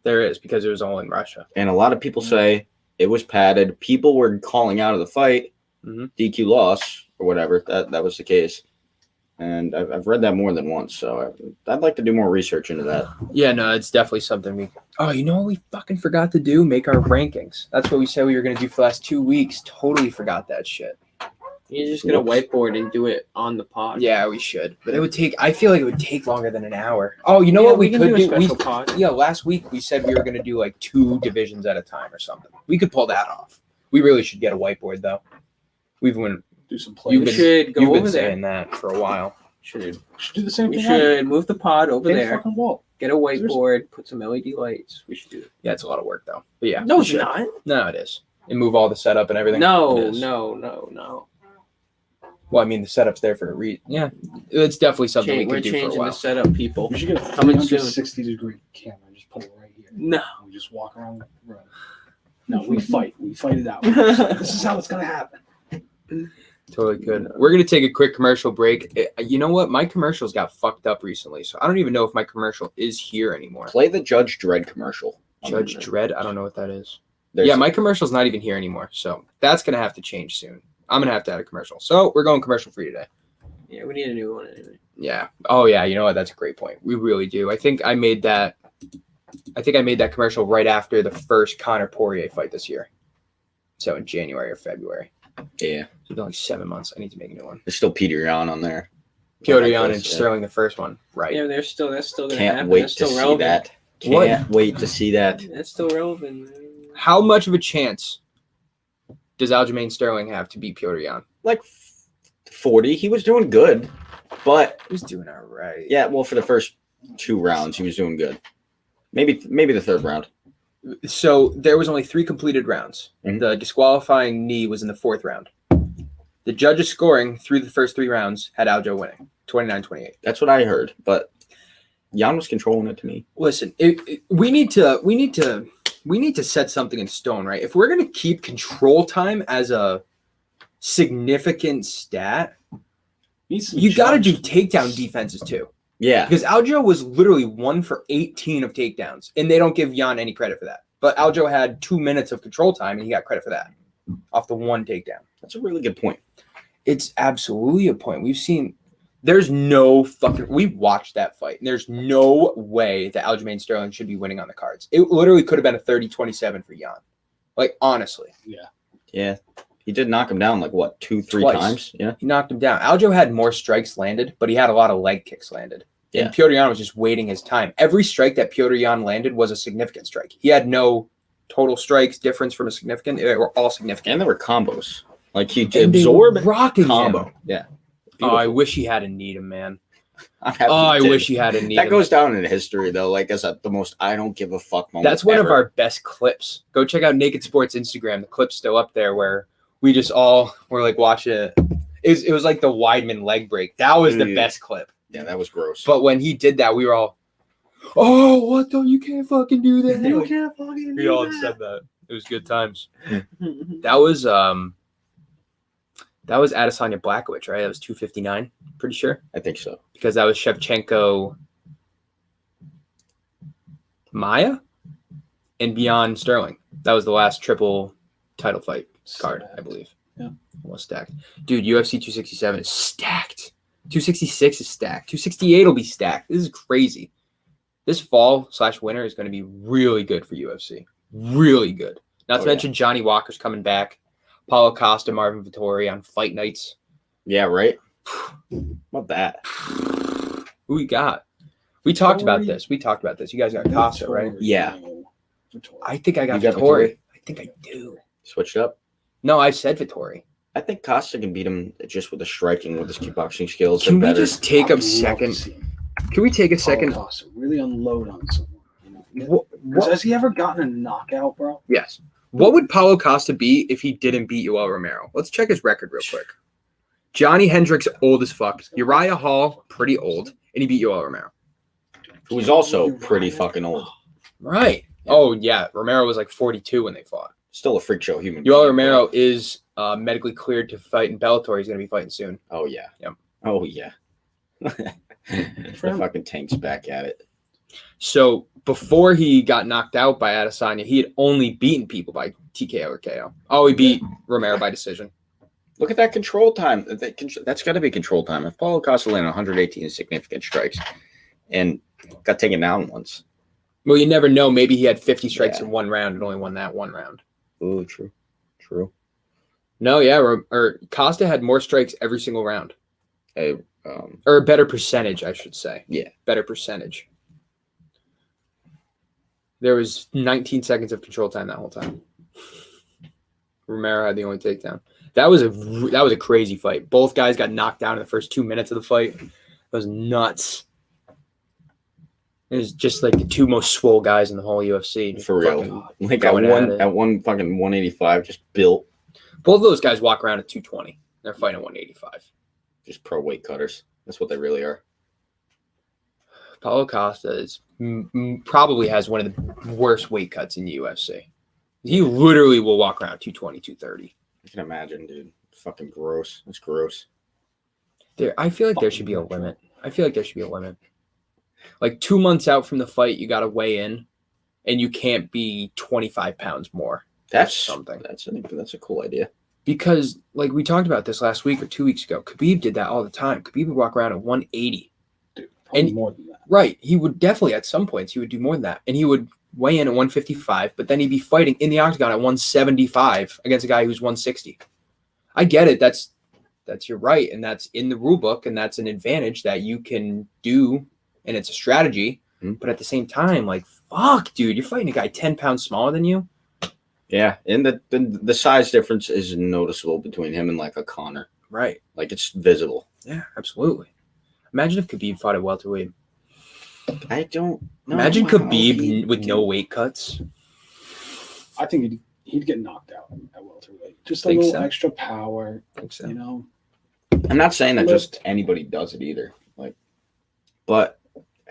Speaker 3: There is, because it was all in Russia.
Speaker 2: And a lot of people say it was padded. People were calling out of the fight, DQ loss or whatever. That was the case. And I've read that more than once. So I'd like to do more research into that.
Speaker 3: Yeah, no, it's definitely something we. Oh, you know what we fucking forgot to do? Make our rankings. That's what we said we were gonna do for the last 2 weeks. Totally forgot that shit.
Speaker 1: You're just gonna whiteboard and do it on the pod.
Speaker 3: Yeah, we should. But it would take. I feel like it would take longer than an hour. Oh, you know
Speaker 1: Yeah,
Speaker 3: what we
Speaker 1: can
Speaker 3: could
Speaker 1: do?
Speaker 3: do?
Speaker 1: A special pod.
Speaker 3: Yeah, last week we said we were gonna do like 2 divisions at a time or something. We could pull that off. We really should get a whiteboard though. We've been
Speaker 4: Do some
Speaker 1: You
Speaker 4: plays.
Speaker 1: should go
Speaker 3: you've been
Speaker 1: over there.
Speaker 3: saying that for a while.
Speaker 1: Should
Speaker 4: We should do the same
Speaker 1: we
Speaker 4: thing.
Speaker 1: should move the pod over
Speaker 4: Paint a
Speaker 1: there.
Speaker 4: fucking wall.
Speaker 1: Get a whiteboard. Put some LED lights. We should do it.
Speaker 3: Yeah, it's a lot of work though. But yeah,
Speaker 1: No,
Speaker 3: we
Speaker 1: it's
Speaker 3: should.
Speaker 1: not.
Speaker 3: No, it is. And move all the setup and everything. It
Speaker 1: No.
Speaker 3: is. Well, I mean, the setup's there for a reason. Yeah, it's definitely something we
Speaker 1: We're
Speaker 3: could do for a
Speaker 1: changing
Speaker 3: while.
Speaker 1: the setup, people.
Speaker 4: We should get a
Speaker 1: Coming soon.
Speaker 4: 360-degree camera and just put it right here.
Speaker 1: No.
Speaker 4: And we just walk around the room. No, we fight. We fight it out. This is how it's gonna happen.
Speaker 3: Totally could. We're going to take a quick commercial break. You know what? My commercials got fucked up recently, so I don't even know if my commercial is here anymore.
Speaker 2: Play the Judge Dredd commercial.
Speaker 3: Judge Dredd? I don't know what that is.
Speaker 2: There's-
Speaker 3: Yeah, my commercial's not even here anymore, so that's going to have to change soon. I'm going to have to add a commercial. So we're going commercial free today.
Speaker 1: Yeah, we need a new one anyway.
Speaker 3: Yeah. Oh, yeah. You know what? That's a great point. We really do. I think I made that commercial right after the first Conor Poirier fight this year. So in January or February.
Speaker 2: Yeah.
Speaker 3: It's been like 7 months. I need to make a new one.
Speaker 2: There's still Peter Yan on there.
Speaker 3: Piotr Jan and
Speaker 2: Yeah.
Speaker 3: Sterling, the first one. Right.
Speaker 1: Yeah, that's still gonna
Speaker 2: Can't
Speaker 1: happen.
Speaker 2: wait
Speaker 1: That's
Speaker 2: to
Speaker 1: still
Speaker 2: see
Speaker 1: relevant.
Speaker 2: that.
Speaker 3: What?
Speaker 2: Can't wait to see that.
Speaker 1: That's still relevant.
Speaker 3: How much of a chance does Aljamain Sterling have to beat Piotr Jan?
Speaker 2: Like 40. He was doing good. But
Speaker 3: He was doing all right.
Speaker 2: yeah, well, for the first 2 rounds, he was doing good. Maybe the 3rd round.
Speaker 3: So there was only 3 completed rounds.
Speaker 2: Mhm.
Speaker 3: The disqualifying knee was in the 4th round. The judges scoring through the first 3 rounds had Aljo winning, 29-28.
Speaker 2: That's what I heard. But Jan was controlling it to me.
Speaker 3: Listen, we need to set something in stone, right? If we're gonna keep control time as a significant stat, you got to do takedown defenses too.
Speaker 2: Yeah.
Speaker 3: Because Aljo was literally 1 for 18 of takedowns, and they don't give Jan any credit for that. But Aljo had 2 minutes of control time, and he got credit for that off the 1 takedown.
Speaker 2: That's a really good point.
Speaker 3: It's absolutely a point. There's no fucking. We watched that fight, and there's no way that Aljamain Sterling should be winning on the cards. It literally could have been a 30-27 for Jan. Like, honestly.
Speaker 2: Yeah. He did knock him down like what, 2-3
Speaker 3: Twice.
Speaker 2: times? Yeah.
Speaker 3: He knocked him down. Aljo had more strikes landed, but he had a lot of leg kicks landed.
Speaker 2: Yeah.
Speaker 3: And Piotr Jan was just waiting his time. Every strike that Piotr Jan landed was a significant strike. He had no total strikes difference from a significant. They were all significant.
Speaker 2: And there were combos. Like he
Speaker 3: And they
Speaker 2: absorbed
Speaker 3: were rocking
Speaker 2: combo.
Speaker 3: him.
Speaker 2: Yeah.
Speaker 3: Oh, I wish he had a Needham, man.
Speaker 2: I'm happy
Speaker 3: Oh, I
Speaker 2: he did.
Speaker 3: wish he had a Needham.
Speaker 2: That goes down in history though, like as the most I don't give a fuck moment.
Speaker 3: That's one of
Speaker 2: ever.
Speaker 3: our best clips. Go check out Naked Sports Instagram. The clip's still up there where we just all were like watching it. It was like the Weidman leg break. That was the
Speaker 2: Dude.
Speaker 3: best clip.
Speaker 2: Yeah, that was gross.
Speaker 3: But when he did that, we were all, oh, what the? You can't fucking do that.
Speaker 1: You can't fucking
Speaker 3: We
Speaker 1: do
Speaker 3: all
Speaker 1: that.
Speaker 3: said that. It was good times. That was Adesanya Blackowicz, right? That was 259, pretty sure.
Speaker 2: I think so.
Speaker 3: Because that was Shevchenko Maya and beyond Sterling. That was the last triple title fight card, I believe.
Speaker 4: Yeah.
Speaker 3: Almost stacked. Dude, UFC 267 is stacked. 266 is stacked. 268 will be stacked. This is crazy. This fall/winter is going to be really good for UFC. Really good. Not to mention Johnny Walker's coming back. Paulo Costa, Marvin Vettori on fight nights.
Speaker 2: Yeah, right. What that?
Speaker 3: Who we got? We talked about this. You guys got Costa, right?
Speaker 2: Yeah.
Speaker 3: I think I got
Speaker 2: You got
Speaker 3: Vettori. I think I do.
Speaker 2: Switch up.
Speaker 3: No, I said Vettori.
Speaker 2: I think Costa can beat him just with the striking, with his kickboxing skills.
Speaker 3: Can we
Speaker 2: better.
Speaker 3: just take a second? Can we take a second?
Speaker 4: Costa really unload on someone. You know?
Speaker 3: What?
Speaker 4: Has he ever gotten a knockout, bro?
Speaker 3: Yes. What would Paulo Costa be if he didn't beat Yoel Romero? Let's check his record real quick. Johnny Hendricks, old as fuck. Uriah Hall, pretty old. And he beat Yoel Romero.
Speaker 2: Who's also pretty fucking old.
Speaker 3: Right. Oh, yeah. Romero was like 42 when they fought.
Speaker 2: Still a freak show human.
Speaker 3: Yoel Romero is medically cleared to fight in Bellator. He's going to be fighting soon.
Speaker 2: Oh, yeah.
Speaker 3: Yep.
Speaker 2: Oh, yeah. The fucking Tank's back at it.
Speaker 3: So before he got knocked out by Adesanya, he had only beaten people by TKO or KO. Oh, he beat Romero by decision.
Speaker 2: Look at that control time. That's got to be control time. If Paulo Costa landed 118 significant strikes and got taken down once.
Speaker 3: Well, you never know. Maybe he had 50 strikes in one round and only won that one round.
Speaker 2: Oh, true.
Speaker 3: No, yeah. Or Costa had more strikes every single round.
Speaker 2: Hey,
Speaker 3: or a better percentage, I should say.
Speaker 2: Yeah.
Speaker 3: Better percentage. There was 19 seconds of control time that whole time. Romero had the only takedown. That was a crazy fight. Both guys got knocked down in the first 2 minutes of the fight. It was nuts. It was just like the two most swole guys in the whole UFC.
Speaker 2: For real. Like at one fucking 185, just built.
Speaker 3: Both of those guys walk around at 220. They're fighting 185.
Speaker 2: Just pro weight cutters. That's what they really are.
Speaker 3: Paulo Costa is probably has one of the worst weight cuts in the UFC. He literally will walk around 220, 230.
Speaker 2: I can imagine, dude. Fucking gross. That's gross.
Speaker 3: I feel like there should be a limit. Like 2 months out from the fight, you got to weigh in, and you can't be 25 pounds more.
Speaker 2: That's
Speaker 3: something.
Speaker 2: That's a cool idea.
Speaker 3: Because, like we talked about this last week or 2 weeks ago, Khabib did that all the time. Khabib would walk around at 180.
Speaker 4: Dude, probably more than that.
Speaker 3: Right. He would definitely, at some points, he would do more than that. And he would weigh in at 155, but then he'd be fighting in the octagon at 175 against a guy who's 160. I get it. That's your right, and that's in the rule book, and that's an advantage that you can do, and it's a strategy.
Speaker 2: Mm-hmm.
Speaker 3: But at the same time, like, fuck, dude, you're fighting a guy 10 pounds smaller than you.
Speaker 2: Yeah, and the size difference is noticeable between him and like a Conor.
Speaker 3: Right.
Speaker 2: Like it's visible.
Speaker 3: Yeah, absolutely. Imagine if Khabib fought at welterweight.
Speaker 2: I don't know.
Speaker 3: Imagine Khabib with no weight cuts.
Speaker 4: I think he'd get knocked out at welterweight. Just a little extra power.
Speaker 3: Think so.
Speaker 4: You know.
Speaker 2: I'm not saying that just anybody does it either. Like, but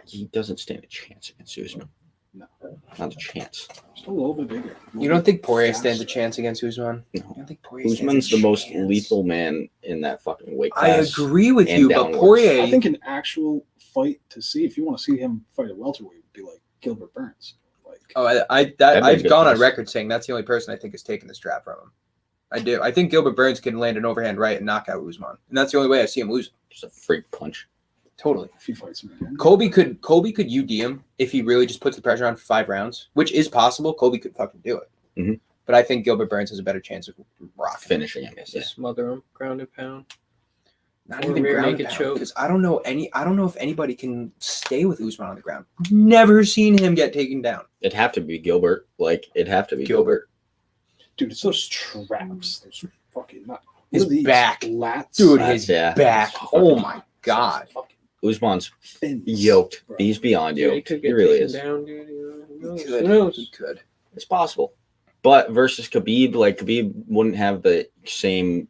Speaker 2: he doesn't stand a chance against Usman.
Speaker 4: No,
Speaker 2: not a chance.
Speaker 4: Just a little bit bigger.
Speaker 3: You don't think Poirier stands a chance against Usman?
Speaker 2: No.
Speaker 3: I don't think Poirier
Speaker 2: Usman's the most lethal man in that fucking weight
Speaker 3: I
Speaker 2: class.
Speaker 3: agree with you, but
Speaker 2: downwards.
Speaker 3: Poirier.
Speaker 4: I think an actual fight to see, if you want to see him fight at welterweight, would be like Gilbert Burns. Like,
Speaker 3: I've gone on record saying that's the only person I think has taken the strap from him. I do. I think Gilbert Burns can land an overhand right and knock out Usman, and that's the only way I see him losing.
Speaker 2: Just a freak punch.
Speaker 3: Totally.
Speaker 4: if he fights him again.
Speaker 3: Colby could UD him if he really just puts the pressure on for 5 rounds, which is possible. Colby could fucking do it.
Speaker 2: Mm-hmm.
Speaker 3: But I think Gilbert Burns has a better chance of rocking
Speaker 2: finishing him.
Speaker 1: Yeah. Smother him, ground and pound.
Speaker 3: Not
Speaker 1: Or
Speaker 3: even
Speaker 1: rear
Speaker 3: ground
Speaker 1: naked
Speaker 3: and
Speaker 1: choke.
Speaker 3: because I don't know if anybody can stay with Usman on the ground. Never seen him get taken down.
Speaker 2: It'd have to be Gilbert. Like it'd have to be Gilbert.
Speaker 4: Dude, it's those traps. Those fucking
Speaker 3: His back.
Speaker 4: Lats.
Speaker 3: Dude,
Speaker 2: Lats,
Speaker 3: his
Speaker 2: yeah.
Speaker 3: back. Oh my god.
Speaker 2: Usman's
Speaker 4: Fins,
Speaker 2: yoked.
Speaker 4: bro.
Speaker 2: He's beyond
Speaker 1: Dude, he
Speaker 2: yoked.
Speaker 1: could
Speaker 2: He
Speaker 1: get
Speaker 2: really
Speaker 1: taken
Speaker 2: is.
Speaker 1: down, dude. Who knows?
Speaker 3: He
Speaker 1: Who
Speaker 3: could.
Speaker 1: knows?
Speaker 3: He could.
Speaker 2: It's possible. But versus Khabib, like Khabib wouldn't have the same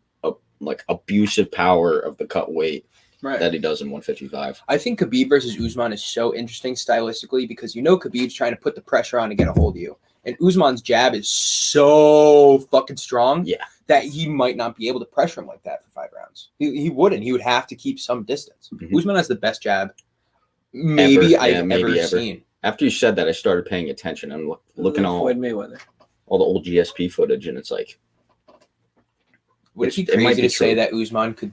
Speaker 2: like abusive power of the cut weight
Speaker 3: Right.
Speaker 2: that he does in 155.
Speaker 3: I think Khabib versus Usman is so interesting stylistically because Khabib's trying to put the pressure on to get a hold of you. And Usman's jab is so fucking strong that he might not be able to pressure him like that for 5 rounds. He wouldn't. He would have to keep some distance.
Speaker 2: Mm-hmm.
Speaker 3: Usman has the best jab maybe I've ever seen.
Speaker 2: After you said that, I started paying attention. I'm looking all
Speaker 1: Floyd Mayweather.
Speaker 2: the old GSP footage, and it's like
Speaker 3: Would it be
Speaker 2: it might
Speaker 3: crazy
Speaker 2: be
Speaker 3: to say
Speaker 2: true.
Speaker 3: that Usman could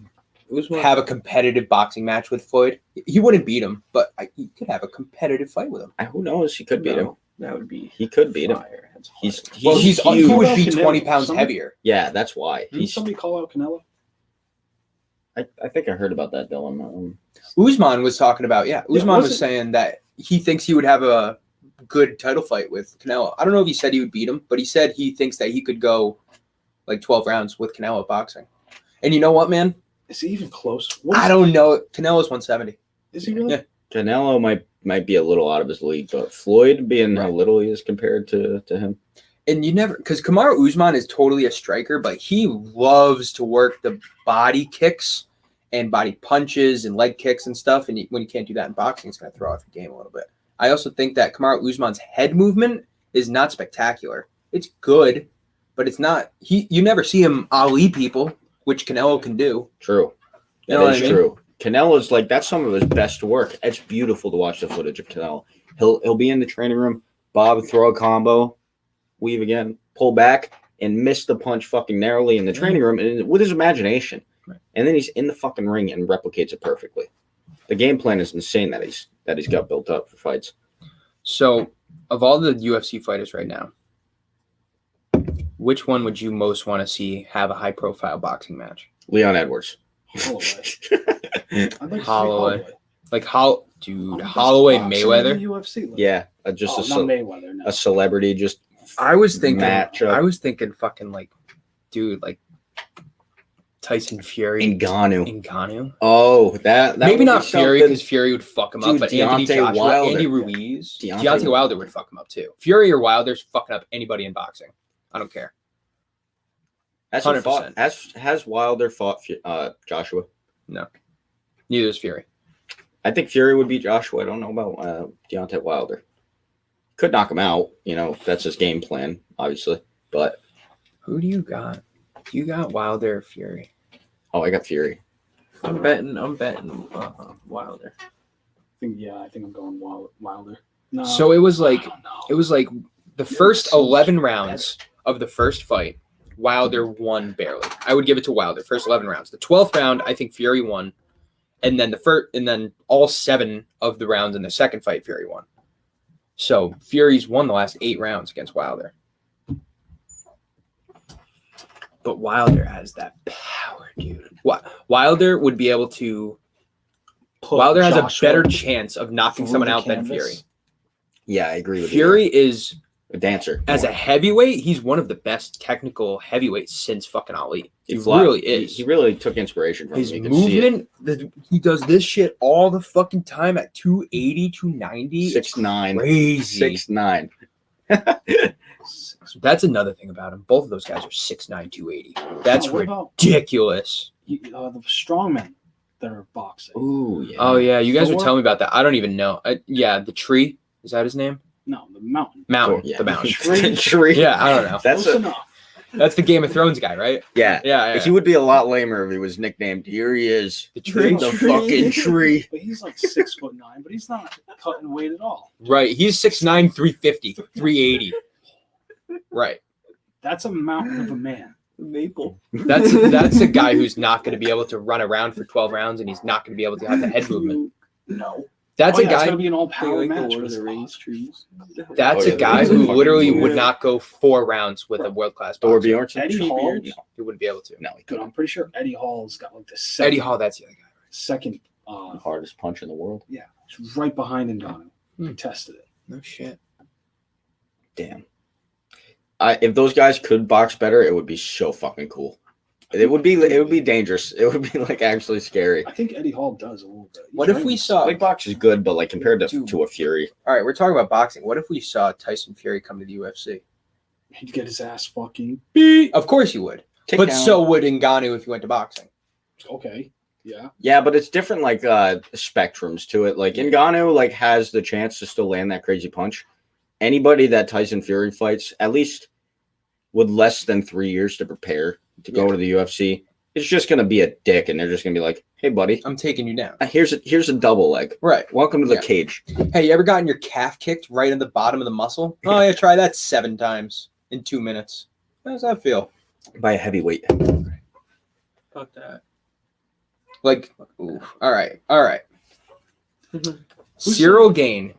Speaker 3: have a competitive boxing match with Floyd. He wouldn't beat him, but he could have a competitive fight with him.
Speaker 2: Who knows? He could beat him.
Speaker 1: That would be.
Speaker 2: He could beat him.
Speaker 1: fire. That's
Speaker 2: He
Speaker 3: he
Speaker 2: huge.
Speaker 3: would be
Speaker 4: Canelo.
Speaker 3: 20 pounds
Speaker 4: Somebody-
Speaker 3: heavier.
Speaker 2: Yeah, that's why.
Speaker 4: Didn't somebody call out Canelo?
Speaker 2: I think I heard about that, Dylan.
Speaker 3: Usman was talking about, Usman
Speaker 4: was
Speaker 3: was
Speaker 4: it-
Speaker 3: saying that he thinks he would have a good title fight with Canelo. I don't know if he said he would beat him, but he said he thinks that he could go like 12 rounds with Canelo boxing. And you know what, man?
Speaker 4: Is he even close?
Speaker 3: I don't know. Canelo's 170.
Speaker 4: Is he really?
Speaker 3: Yeah.
Speaker 2: Canelo might be a little out of his league, but Floyd being how little he is compared to him.
Speaker 3: And you never, because Kamaru Usman is totally a striker, but he loves to work the body kicks and body punches and leg kicks and stuff. And when you can't do that in boxing, it's going to throw off your game a little bit. I also think that Kamaru Usman's head movement is not spectacular. It's good, but it's not. You never see him Ali people, which Canelo can do.
Speaker 2: True.
Speaker 3: You know
Speaker 2: That
Speaker 3: what
Speaker 2: is
Speaker 3: I mean?
Speaker 2: true. Canelo's like, that's some of his best work. It's beautiful to watch the footage of Canelo. He'll be in the training room, Bob throw a combo, weave again, pull back, and miss the punch fucking narrowly in the training room and with his imagination.
Speaker 3: Right.
Speaker 2: And then he's in the fucking ring and replicates it perfectly. The game plan is insane that he's got built up for fights.
Speaker 3: So, of all the UFC fighters right now, which one would you most want to see have a high-profile boxing match?
Speaker 2: Leon Edwards.
Speaker 4: Holloway. I'd like to see
Speaker 3: Holloway. Like
Speaker 4: I'm the
Speaker 3: Holloway
Speaker 4: best boxer
Speaker 3: Mayweather.
Speaker 4: in the UFC. Like,
Speaker 2: Yeah, just
Speaker 4: not Mayweather. No.
Speaker 2: a celebrity just
Speaker 3: I was thinking.
Speaker 2: matchup.
Speaker 3: I was thinking fucking like Tyson Fury.
Speaker 2: Ngannou.
Speaker 3: Ngannou.
Speaker 2: Oh, that
Speaker 3: Maybe
Speaker 2: would
Speaker 3: not
Speaker 2: be
Speaker 3: Fury
Speaker 2: something.
Speaker 3: because Fury would fuck him
Speaker 2: Dude,
Speaker 3: up, but Anthony
Speaker 2: Deontay
Speaker 3: Joshua,
Speaker 2: Wilder.
Speaker 3: Andy Ruiz,
Speaker 2: Deontay
Speaker 3: Deontay Wilder would fuck him up too. Fury or Wilder's fucking up anybody in boxing. I don't care.
Speaker 2: Has
Speaker 3: 100%.
Speaker 2: Has Wilder fought Joshua?
Speaker 3: Neither is Fury.
Speaker 2: I think Fury would beat Joshua. I don't know about Deontay Wilder. Could knock him out. You know, that's his game plan, obviously. But
Speaker 3: Who do you got? Do you got Wilder or Fury?
Speaker 2: I got Fury.
Speaker 1: I'm betting Wilder.
Speaker 4: I think I'm going Wilder. No.
Speaker 3: So it was like
Speaker 4: I don't know.
Speaker 3: it was like the first
Speaker 4: so
Speaker 3: 11 rounds of the first fight, Wilder won barely. I would give it to Wilder. First 11 rounds. The 12th round, I think Fury won, and then all 7 of the rounds in the second fight, Fury won. So Fury's won the last 8 rounds against Wilder. But Wilder has that power, dude. Wilder would be able to.
Speaker 4: Put
Speaker 3: Wilder has
Speaker 4: Joshua
Speaker 3: a better chance of knocking
Speaker 4: through
Speaker 3: someone
Speaker 4: the
Speaker 3: out than
Speaker 4: canvas.
Speaker 3: Fury.
Speaker 2: Yeah, I agree with
Speaker 3: Fury is.
Speaker 2: you. A dancer.
Speaker 3: As a heavyweight, he's one of the best technical heavyweights since fucking Ali. He
Speaker 2: fly-
Speaker 3: really is.
Speaker 2: He really took inspiration from
Speaker 3: His
Speaker 2: him. You could see it.
Speaker 3: movement, he does this shit all the fucking time at 280, 290.
Speaker 2: 6'9".
Speaker 3: Crazy.
Speaker 2: 6'9".
Speaker 3: That's another thing about him. Both of those guys are 6'9", 280. That's
Speaker 4: What about
Speaker 3: ridiculous.
Speaker 4: the strongmen that are boxing?
Speaker 2: Ooh, yeah.
Speaker 3: Oh, yeah. You guys were
Speaker 4: Thor?
Speaker 3: telling me about that. I don't even know. The Tree. Is that his name?
Speaker 4: No, the mountain.
Speaker 3: Mountain.
Speaker 2: Yeah.
Speaker 3: The Mountain.
Speaker 2: Tree.
Speaker 3: Yeah, I don't know.
Speaker 2: That's
Speaker 4: Close
Speaker 2: a,
Speaker 4: enough.
Speaker 3: That's the Game of Thrones guy, right?
Speaker 2: yeah.
Speaker 3: Yeah.
Speaker 2: He would be a lot lamer if he was nicknamed. Here he is,
Speaker 3: The Tree.
Speaker 2: the fucking tree.
Speaker 4: But he's like 6'9", but he's not cutting weight at all.
Speaker 3: Right. He's 6'9", 350, 380. Right.
Speaker 4: That's a mountain of a man.
Speaker 1: Maple.
Speaker 3: That's a guy who's not going to be able to run around for 12 rounds, and he's not going to be able to have the head movement.
Speaker 4: No.
Speaker 3: That's
Speaker 4: It's
Speaker 3: a guy.
Speaker 4: gonna be an all-power
Speaker 1: Like the
Speaker 4: match.
Speaker 1: Lord
Speaker 4: but
Speaker 1: of
Speaker 4: it's
Speaker 1: the Rings
Speaker 4: awesome.
Speaker 1: trees.
Speaker 3: That's
Speaker 2: Oh, yeah,
Speaker 3: a guy
Speaker 2: he's a
Speaker 3: who
Speaker 2: fucking
Speaker 3: literally
Speaker 2: weird.
Speaker 3: would not go 4 rounds with a world-class
Speaker 2: Thor
Speaker 3: boxer.
Speaker 2: Bjornsson.
Speaker 4: Eddie Hall.
Speaker 3: He wouldn't be able to.
Speaker 2: No, he
Speaker 4: Good.
Speaker 2: couldn't.
Speaker 4: I'm pretty sure Eddie Hall's got like the second.
Speaker 3: Eddie Hall, that's the other guy.
Speaker 4: Second.
Speaker 2: The hardest punch in the world.
Speaker 4: It's right behind Ngannou.
Speaker 3: Hmm.
Speaker 4: We tested it.
Speaker 3: No shit.
Speaker 2: Damn. If those guys could box better, it would be so fucking cool. It would be dangerous. It would be like actually scary.
Speaker 4: I think Eddie Hall does a little bit.
Speaker 3: What if we saw?
Speaker 2: Big box is good, but like compared
Speaker 3: Dude.
Speaker 2: to a Fury,
Speaker 3: All right, we're talking about boxing. What if we saw Tyson Fury come to the UFC?
Speaker 4: He'd get his ass fucking beat.
Speaker 3: Of course you would.
Speaker 2: Take
Speaker 3: But
Speaker 2: down-
Speaker 3: so would Ngannou if he went to boxing.
Speaker 4: Okay. Yeah.
Speaker 2: yeah, but it's different like spectrums to it. Like Ngannou like has the chance to still land that crazy punch. Anybody that Tyson Fury fights, at least with less than 3 years to prepare to go to the UFC, it's just gonna be a dick, and they're just gonna be like, "Hey, buddy,
Speaker 3: I'm taking you down.
Speaker 2: here's a double leg.
Speaker 3: Right.
Speaker 2: Welcome to the
Speaker 3: Yeah.
Speaker 2: cage."
Speaker 3: Hey, you ever gotten your calf kicked right in the bottom of the muscle? Oh, yeah, try that 7 times in 2 minutes. How does that feel?
Speaker 2: By a heavyweight.
Speaker 1: Fuck that.
Speaker 3: Like, ooh, all right. Cyril Gain.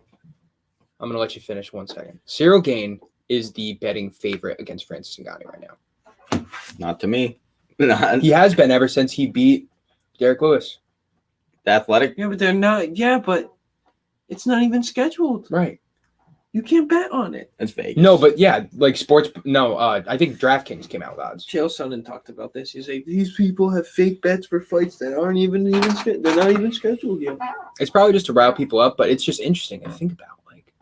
Speaker 3: I'm gonna let you finish 1 second. Cyril Gain is the betting favorite against Francis Ngannou right now.
Speaker 2: Not to me. Not
Speaker 3: He has been ever since he beat Derek Lewis.
Speaker 2: the athletic.
Speaker 1: Yeah, but they're not. Yeah, but it's not even scheduled.
Speaker 3: Right.
Speaker 1: You can't bet on it.
Speaker 2: It's Vegas.
Speaker 3: No, but yeah, like sports. No, I think DraftKings came out with odds.
Speaker 1: Chael Sonnen talked about this. He's like, these people have fake bets for fights that aren't even they're not even scheduled yet.
Speaker 3: It's probably just to rile people up, but it's just interesting to think about. Like,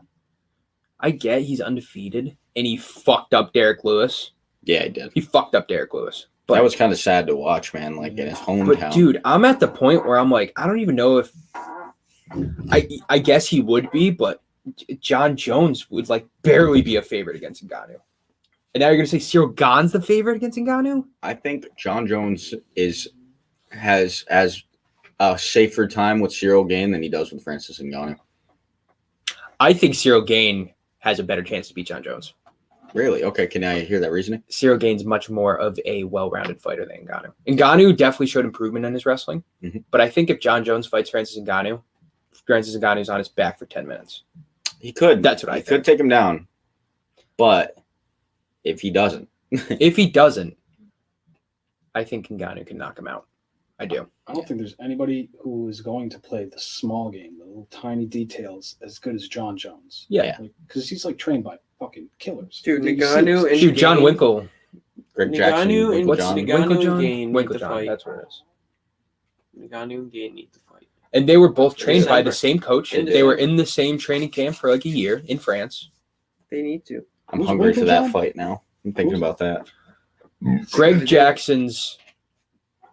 Speaker 3: I get he's undefeated and he fucked up Derek Lewis.
Speaker 2: Yeah, he did.
Speaker 3: He fucked up Derek Lewis. But,
Speaker 2: That was kind of sad to watch, man. Like in his hometown.
Speaker 3: but dude, I'm at the point where I'm like, I don't even know if I guess he would be, but John Jones would like barely be a favorite against Ngannou. And now you're gonna say Cyril Gane's the favorite against Ngannou?
Speaker 2: I think John Jones has a safer time with Cyril Gain than he does with Francis Ngannou.
Speaker 3: I think Cyril Gane has a better chance to beat John Jones.
Speaker 2: Really? Okay, can I hear that reasoning?
Speaker 3: Cyril Gane's much more of a well-rounded fighter than Ngannou. Ngannou definitely showed improvement in his wrestling, but I think if John Jones fights Francis Ngannou's on his back for 10 minutes.
Speaker 2: He could.
Speaker 3: That's what I
Speaker 2: He
Speaker 3: think.
Speaker 2: could take him down, but if he doesn't,
Speaker 3: If he doesn't, I think Ngannou can knock him out. I do.
Speaker 4: I don't think there's anybody who is going to play the small game, the little tiny details, as good as John Jones.
Speaker 3: Yeah.
Speaker 4: Because he's like trained by fucking killers.
Speaker 1: Dude,
Speaker 4: I mean, you see
Speaker 1: Ngannou
Speaker 4: this.
Speaker 1: and
Speaker 3: Dude, John
Speaker 1: Gane-
Speaker 3: Winkle.
Speaker 2: Greg Jackson,
Speaker 1: Ngannou and
Speaker 3: What's
Speaker 2: John,
Speaker 1: Ngannou and Gane need
Speaker 3: Winkle
Speaker 1: to
Speaker 3: John.
Speaker 1: fight.
Speaker 3: That's what it is.
Speaker 1: Ngannou and Gane need to fight.
Speaker 3: And they were both trained by
Speaker 1: December.
Speaker 3: the same coach.
Speaker 1: In
Speaker 3: They were
Speaker 1: December.
Speaker 3: in the same training camp for like a year in France.
Speaker 1: They need to.
Speaker 2: I'm
Speaker 4: Who's
Speaker 2: hungry for
Speaker 4: Winkle
Speaker 2: that
Speaker 4: John?
Speaker 2: fight now. I'm thinking about that.
Speaker 3: Greg Jackson's,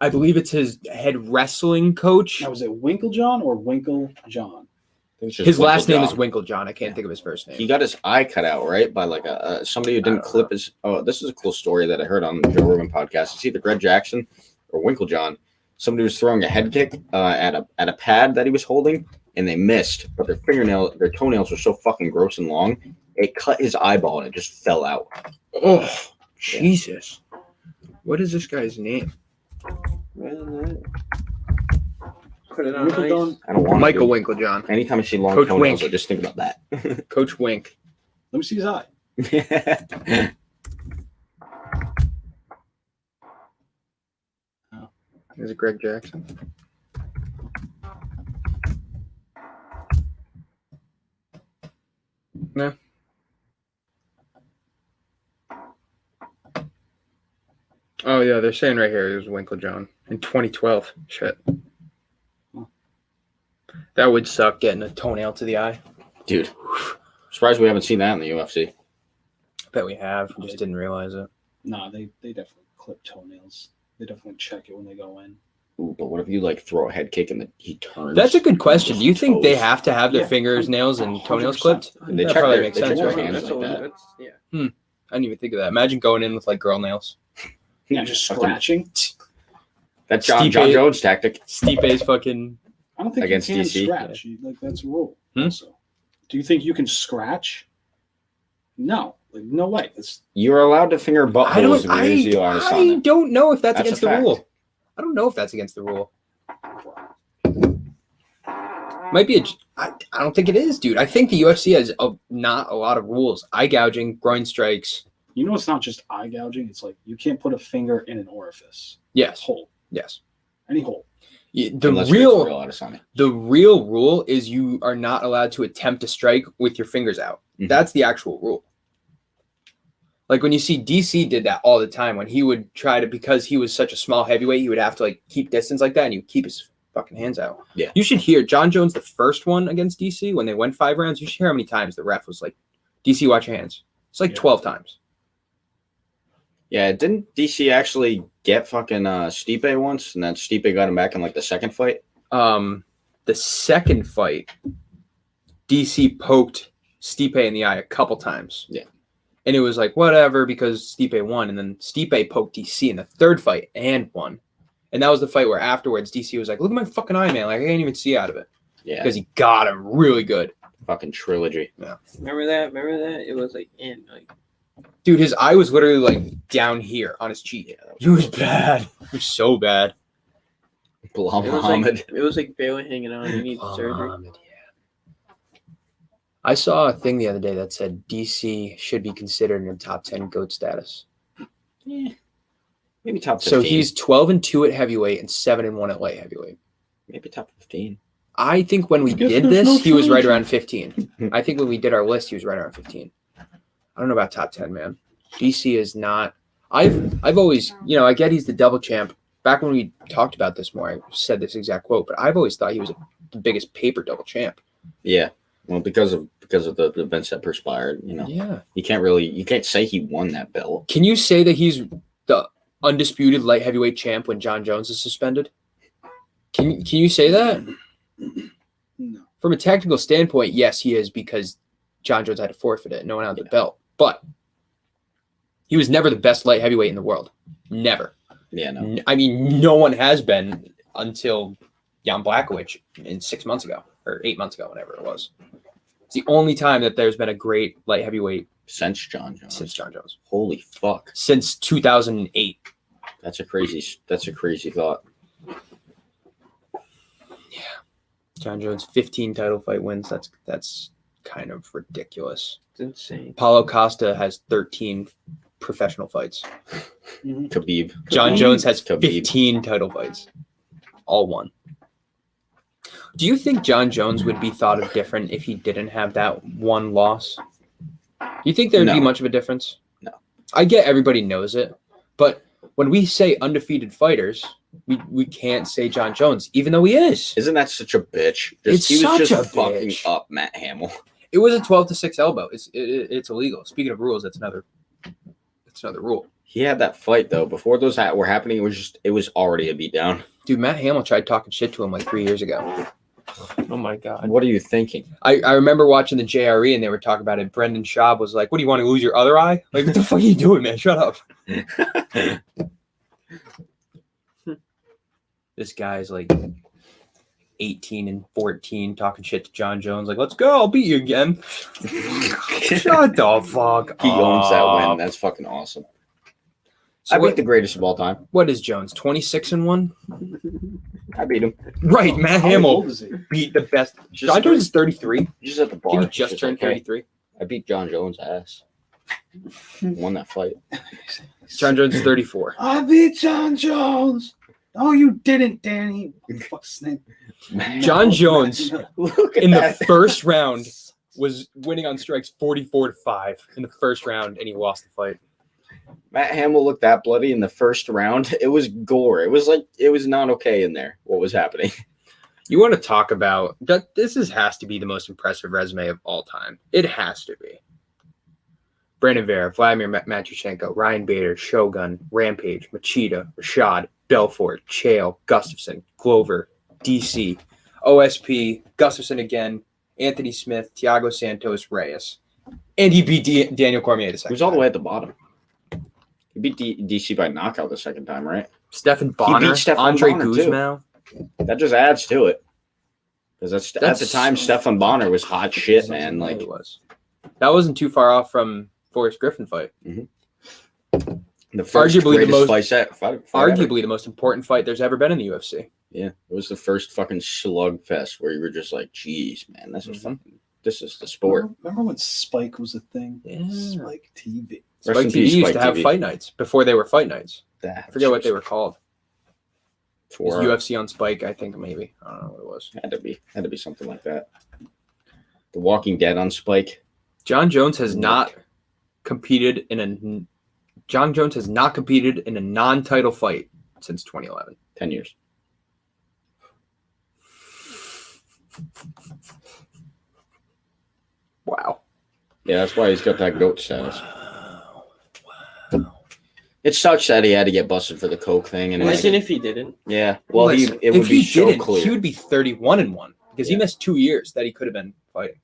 Speaker 3: I believe it's his head wrestling coach.
Speaker 4: Now, was it Winkle John or Winkle John?
Speaker 2: I think it's just
Speaker 3: His last name is
Speaker 2: Winklejohn.
Speaker 3: Winklejohn. I can't think of his first name.
Speaker 2: He got his eye cut out, right, by like somebody who didn't
Speaker 3: don't
Speaker 2: clip his. Oh, this is a cool story that I heard on the Joe Rogan podcast. It's either Greg Jackson or Winklejohn. Somebody was throwing a head kick at a pad that he was holding, and they missed. But their toenails were so fucking gross and long, it cut his eyeball and it just fell out.
Speaker 3: Oh, Jesus. What is this guy's name?
Speaker 1: Put it on
Speaker 4: Winkle
Speaker 1: ice.
Speaker 4: John?
Speaker 2: I don't want
Speaker 3: Michael
Speaker 2: to.
Speaker 3: Winklejohn.
Speaker 2: Anytime I see long
Speaker 3: Coach
Speaker 2: toenails,
Speaker 3: Wink.
Speaker 2: I just think about that.
Speaker 3: Coach Wink.
Speaker 4: Let me see his eye.
Speaker 3: Is it Greg Jackson? No. Oh yeah, they're saying right here it was Winklejohn in 2012. Shit. That would suck getting a toenail to the eye.
Speaker 2: Dude, surprised we haven't seen that in the UFC.
Speaker 3: I bet we have. Just didn't realize it.
Speaker 4: No, they definitely clip toenails. They definitely check it when they go in.
Speaker 2: Ooh, but what if you like throw a head kick and he turns?
Speaker 3: That's a good question. Do you think they
Speaker 2: Toes.
Speaker 3: have to have their
Speaker 1: Yeah.
Speaker 3: fingers, nails, and toenails
Speaker 4: 100%.
Speaker 3: clipped?
Speaker 2: And they
Speaker 3: That
Speaker 2: check
Speaker 3: probably
Speaker 2: their,
Speaker 3: makes
Speaker 2: they check
Speaker 3: sense,
Speaker 2: their
Speaker 3: right?
Speaker 2: hands
Speaker 1: That's
Speaker 2: like
Speaker 1: all-
Speaker 2: that.
Speaker 1: that's- yeah.
Speaker 3: I didn't even think of that. Imagine going in with like girl nails.
Speaker 4: Yeah, just scratching.
Speaker 2: That's John
Speaker 3: Stipe-
Speaker 2: Jones' tactic.
Speaker 3: Stipe's fucking.
Speaker 4: I don't think
Speaker 2: Against
Speaker 4: you can
Speaker 2: DC?
Speaker 4: scratch. Like that's a rule.
Speaker 3: Hmm?
Speaker 4: Also, do you think you can scratch? No, like no way. It's
Speaker 2: You're allowed to finger
Speaker 3: I
Speaker 2: buttholes
Speaker 3: don't.
Speaker 2: if you are
Speaker 3: I
Speaker 2: Asana.
Speaker 3: don't know if that's
Speaker 2: That's
Speaker 3: against
Speaker 2: a
Speaker 3: the
Speaker 2: fact.
Speaker 3: rule. I don't know if that's against the rule. Might be a. I don't think it is, dude. I think the UFC has not a lot of rules. Eye gouging, groin strikes.
Speaker 4: you know, it's not just eye gouging. It's like you can't put a finger in an orifice.
Speaker 3: Yes.
Speaker 4: Hole,
Speaker 3: Yes.
Speaker 4: any hole.
Speaker 3: The
Speaker 2: Unless
Speaker 3: real
Speaker 2: you're Adesanya.
Speaker 3: the real rule is you are not allowed to attempt to strike with your fingers out.
Speaker 2: Mhm.
Speaker 3: That's the actual rule. Like when you see DC did that all the time when he would try to, because he was such a small heavyweight, he would have to like keep distance like that and you keep his fucking hands out.
Speaker 2: Yeah.
Speaker 3: You should hear John Jones, the first one against DC, when they went 5 rounds, you should hear how many times the ref was like, DC, watch your hands. It's like
Speaker 4: Yeah.
Speaker 3: 12 times.
Speaker 2: Yeah, didn't DC actually get fucking Stipe once, and then Stipe got him back in like the second fight?
Speaker 3: The second fight, DC poked Stipe in the eye a couple times.
Speaker 2: Yeah.
Speaker 3: And it was like, whatever, because Stipe won. And then Stipe poked DC in the third fight and won. And that was the fight where afterwards DC was like, look at my fucking eye, man. Like, I can't even see out of it.
Speaker 2: Yeah,
Speaker 3: Because he got him really good.
Speaker 2: fucking trilogy.
Speaker 1: Remember that? It was like in like
Speaker 3: Dude, his eye was literally like down here on his cheek.
Speaker 2: Yeah, that
Speaker 3: It was bad. It was so bad.
Speaker 2: Bilal
Speaker 1: It was
Speaker 2: Muhammad.
Speaker 1: it was like barely hanging on. He needs surgery.
Speaker 3: Muhammad, yeah. I saw a thing the other day that said DC should be considered in the top 10 GOAT status.
Speaker 2: Yeah. Maybe top 15.
Speaker 3: So he's 12-2 at heavyweight and 7-1 at light heavyweight.
Speaker 2: Maybe top 15.
Speaker 3: I think when we
Speaker 4: Guess
Speaker 3: did
Speaker 4: there's
Speaker 3: this,
Speaker 4: no
Speaker 3: he was right
Speaker 4: trilogy.
Speaker 3: around 15. I think when we did our list, he was right around 15. I don't know about top 10, man. DC is not. I've always, I get he's the double champ. Back when we talked about this more, I said this exact quote, but I've always thought he was the biggest paper double champ.
Speaker 2: Yeah. Well, because of the events that perspired,
Speaker 3: Yeah.
Speaker 2: you can't say he won that belt.
Speaker 3: Can you say that he's the undisputed light heavyweight champ when John Jones is suspended? Can you say that?
Speaker 4: No.
Speaker 3: From a technical standpoint, yes, he is, because John Jones had to forfeit it. No one had the belt. But he was never the best light heavyweight in the world. Never.
Speaker 2: Yeah, no.
Speaker 3: I mean, no one has been until Jan Blachowicz 6 months ago or 8 months ago, whenever it was. It's the only time that there's been a great light heavyweight
Speaker 2: Since John Jones.
Speaker 3: since John Jones.
Speaker 2: Holy fuck.
Speaker 3: Since 2008.
Speaker 2: That's a crazy thought.
Speaker 3: John Jones, 15 title fight wins. That's kind of ridiculous.
Speaker 1: It's insane.
Speaker 3: Paulo Costa has 13 professional fights.
Speaker 2: Khabib.
Speaker 3: John Jones has
Speaker 2: Khabib.
Speaker 3: 15 title fights. All won. Do you think John Jones would be thought of different if he didn't have that one loss? Do you think there would be
Speaker 2: No.
Speaker 3: much of a difference?
Speaker 2: No.
Speaker 3: I get everybody knows it, but when we say undefeated fighters, we can't say John Jones, even though he is.
Speaker 2: Isn't that such a bitch?
Speaker 3: It's
Speaker 2: he was
Speaker 3: such
Speaker 2: just
Speaker 3: a
Speaker 2: fucking
Speaker 3: bitch.
Speaker 2: up Matt Hamill.
Speaker 3: It was a 12-6 elbow. It's illegal. Speaking of rules, that's another rule.
Speaker 2: He had that fight though. Before those were happening, it was already a beatdown.
Speaker 3: Dude, Matt Hamill tried talking shit to him like 3 years ago.
Speaker 1: Oh my god.
Speaker 2: What are you thinking?
Speaker 3: I remember watching the JRE and they were talking about it. Brendan Schaub was like, "What do you want to lose your other eye? Like, what the fuck are you doing, man? Shut up." This guy's like 18-14 talking shit to John Jones. Like, "Let's go. I'll beat you again." Shut the fuck
Speaker 2: He owns that
Speaker 3: up.
Speaker 2: win. That's fucking awesome.
Speaker 3: So
Speaker 2: I
Speaker 3: what,
Speaker 2: beat the greatest of all time.
Speaker 3: what is Jones? 26-1?
Speaker 2: I beat him.
Speaker 3: Right. Matt
Speaker 4: How
Speaker 3: Hamill
Speaker 4: old is he?
Speaker 3: beat the best.
Speaker 2: Just
Speaker 3: John Jones is 33.
Speaker 2: Just at the bar.
Speaker 3: Did he
Speaker 2: It's
Speaker 3: just turn
Speaker 2: like, hey,
Speaker 3: 33?
Speaker 2: I beat John Jones' ass. Won that fight.
Speaker 3: John Jones is 34.
Speaker 4: I beat John Jones. Oh, you didn't, Danny. What the fuck's his name?
Speaker 3: John Jones
Speaker 2: Look at
Speaker 3: in the
Speaker 2: that.
Speaker 3: first round was winning on strikes 44-5 in the first round, and he lost the fight.
Speaker 2: Matt Hamill looked that bloody in the first round. It was gore. It was not okay in there. What was happening?
Speaker 3: You want to talk about that? Has to be the most impressive resume of all time. It has to be. Brandon Vera, Vladimir Matyushenko, Ryan Bader, Shogun, Rampage, Machida, Rashad, Belfort, Chael, Gustafson, Glover, DC, OSP, Gustafson again, Anthony Smith, Thiago Santos, Reyes. And he beat Daniel Cormier the
Speaker 2: He
Speaker 3: second
Speaker 2: was all the
Speaker 3: time.
Speaker 2: way at the bottom. He beat DC by knockout the second time, right?
Speaker 3: Stephen Bonner,
Speaker 2: Stephan
Speaker 3: Andre
Speaker 2: Bonner, too.
Speaker 3: Guzman.
Speaker 2: That just adds to it. Because at
Speaker 3: That's
Speaker 2: the time,
Speaker 3: so-
Speaker 2: Stephan Bonner was hot shit, man.
Speaker 3: Yeah,
Speaker 2: Like
Speaker 3: it was. That wasn't too far off from Forrest Griffin fight.
Speaker 2: the first
Speaker 3: Arguably the
Speaker 2: greatest
Speaker 3: most-
Speaker 2: fight ever.
Speaker 3: Arguably the most important fight there's ever been in the UFC.
Speaker 2: Yeah, it was the first fucking slugfest where you were just like, "Geez, man, this is
Speaker 3: Mhm.
Speaker 2: fucking. This is the sport."
Speaker 4: Remember when Spike was a thing?
Speaker 3: Yeah.
Speaker 4: Spike TV.
Speaker 2: Rest
Speaker 3: Spike
Speaker 2: in
Speaker 3: TV
Speaker 2: peace,
Speaker 3: used
Speaker 2: Spike
Speaker 3: to have
Speaker 2: TV.
Speaker 3: fight nights before they were fight nights.
Speaker 2: That
Speaker 3: I forget what they were called. It was
Speaker 2: for.
Speaker 3: UFC on Spike, I think, maybe. I don't know what it was.
Speaker 2: Had to be something like that. The Walking Dead on Spike.
Speaker 3: John Jones has not competed in a non-title fight since 2011.
Speaker 2: 10 years.
Speaker 3: Wow.
Speaker 2: Yeah, that's why he's got that GOAT status. It sucks that he had to get busted for the coke thing, and
Speaker 1: Imagine if he didn't.
Speaker 2: yeah, well,
Speaker 3: Listen,
Speaker 2: it would
Speaker 3: if
Speaker 2: be
Speaker 3: he
Speaker 2: so
Speaker 3: didn't,
Speaker 2: clear.
Speaker 3: he would be 31-1 because he
Speaker 2: Yeah.
Speaker 3: missed 2 years that he could have been fighting.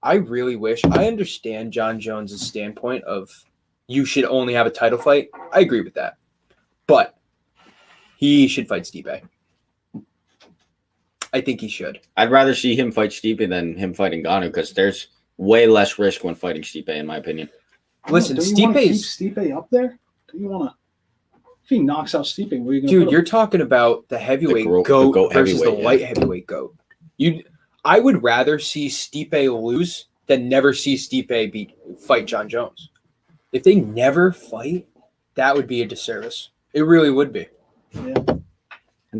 Speaker 3: I really wish. I understand John Jones's standpoint of you should only have a title fight. I agree with that, but he should fight Stipe. I think he should.
Speaker 2: I'd rather see him fight Stipe than him fighting Ngannou because there's way less risk when fighting Stipe, in my opinion.
Speaker 3: Listen,
Speaker 4: Don't you wanna keep
Speaker 3: Stipe's
Speaker 4: Stipe up there? Do you want to? If he knocks out Stipe, where are you going to
Speaker 3: Dude, you're talking about the heavyweight goat versus the light heavyweight goat. I would rather see Stipe lose than never see Stipe fight John Jones. If they never fight, that would be a disservice. It really would be.
Speaker 4: Yeah.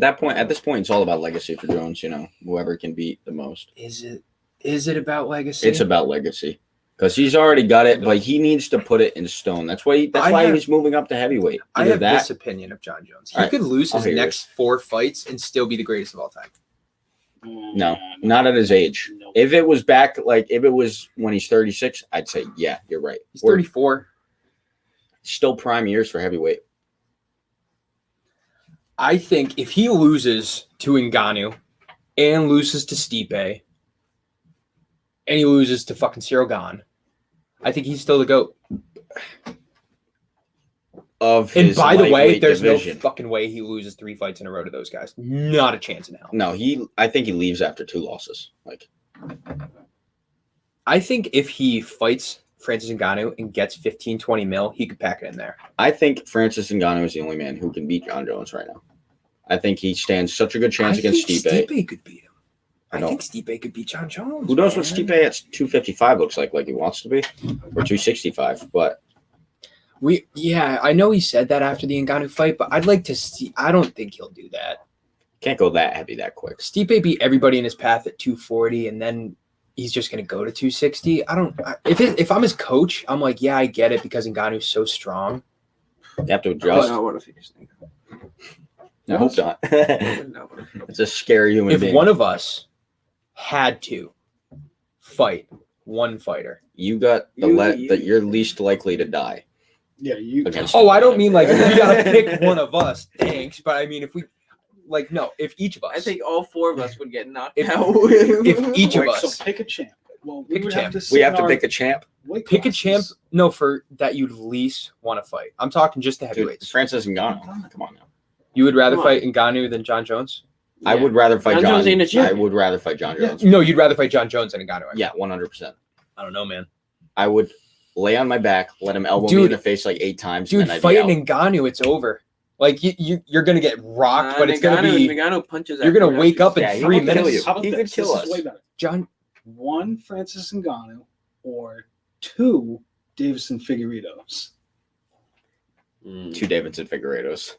Speaker 2: At this point, it's all about legacy for Jones. Whoever can beat the most.
Speaker 3: Is it about legacy?
Speaker 2: It's about legacy because he's already got it, but he needs to put it in stone. That's why he was moving up to heavyweight.
Speaker 3: I have this opinion of John Jones. He could lose his next 4 fights and still be the greatest of all time.
Speaker 2: No, not at his age.
Speaker 4: Nope.
Speaker 2: If it was back, if it was when he's 36, I'd say, yeah, you're right.
Speaker 3: He's 34.
Speaker 2: Still prime years for heavyweight.
Speaker 3: I think if he loses to Ngannou and loses to Stipe and he loses to fucking Cyril Gane, I think he's still the GOAT. And by the way, there's
Speaker 2: division.
Speaker 3: no fucking way he loses 3 fights in a row to those guys. Not a chance in hell.
Speaker 2: No, I think he leaves after 2 losses.
Speaker 3: I think if he fights Francis Ngannou and gets 15-20 mil, he could pack it in there.
Speaker 2: I think Francis Ngannou is the only man who can beat John Jones right now. I think he stands such a good chance against Stipe.
Speaker 3: Stipe could beat him. I think Stipe could beat John Jones.
Speaker 2: Who knows what Stipe at 255 looks like he wants to be, or 265, but.
Speaker 3: I know he said that after the Ngannou fight, but I'd like to see. I don't think he'll do that.
Speaker 2: Can't go that heavy that quick.
Speaker 3: Stipe beat everybody in his path at 240, and then he's just going to go to 260. If I'm his coach, I'm like, yeah, I get it because Ngannou's so strong.
Speaker 2: You have to adjust.
Speaker 1: What if he's
Speaker 2: I hope not. It's a scary human being.
Speaker 3: If one of us had to fight one fighter,
Speaker 2: you got that you're least likely to die.
Speaker 4: Yeah, you.
Speaker 3: I don't mean like we gotta pick one of us. Thanks, but I mean if we if each of us.
Speaker 1: I think all 4 of us would get knocked
Speaker 3: If-
Speaker 1: out.
Speaker 3: if each of us.
Speaker 4: So pick a champ. Well,
Speaker 3: Pick a champ.
Speaker 2: We have to pick a champ.
Speaker 3: Pick a champ. No, for that you'd least want to fight. I'm talking just the
Speaker 2: Dude,
Speaker 3: heavyweights.
Speaker 2: Francis Ngannou. Come on now.
Speaker 3: You would rather
Speaker 1: Come on.
Speaker 3: fight Ngannou than John Jones?
Speaker 2: I would rather fight
Speaker 1: John
Speaker 2: John.
Speaker 1: Jones ain't a champ.
Speaker 2: I would rather fight John Jones.
Speaker 3: No, you'd rather fight John Jones than Ngannou.
Speaker 2: Yeah, 100%.
Speaker 3: I don't know, man.
Speaker 2: I would lay on my back, let him elbow me in the face 8 times.
Speaker 3: Dude,
Speaker 2: and then I'd
Speaker 3: fighting Ngannou, it's over. Like you're gonna get rocked, but it's gonna be.
Speaker 1: Ngannou punches.
Speaker 3: You're gonna wake up in
Speaker 2: Yeah, he
Speaker 3: 3
Speaker 2: will kill
Speaker 3: minutes.
Speaker 2: you.
Speaker 4: How about
Speaker 2: He
Speaker 4: this?
Speaker 2: could kill
Speaker 4: This is
Speaker 2: us.
Speaker 4: way better.
Speaker 3: John,
Speaker 4: 1 Francis Ngannou or 2 Davison Figueiredos.
Speaker 2: 2 Davidson Figueiredos.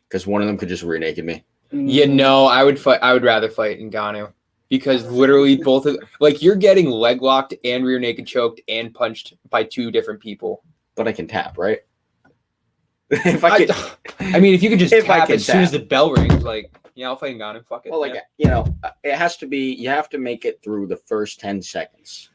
Speaker 2: Because one of them could just rear naked me.
Speaker 3: I would rather fight Ngannou because literally both of you're getting leg locked and rear naked choked and punched by 2 different people.
Speaker 2: But I can tap, right?
Speaker 3: I mean, if you could just tap as soon as the bell rings, I'll fight Ngannou. Fuck it.
Speaker 2: Well, it has to be. You have to make it through the first 10 seconds.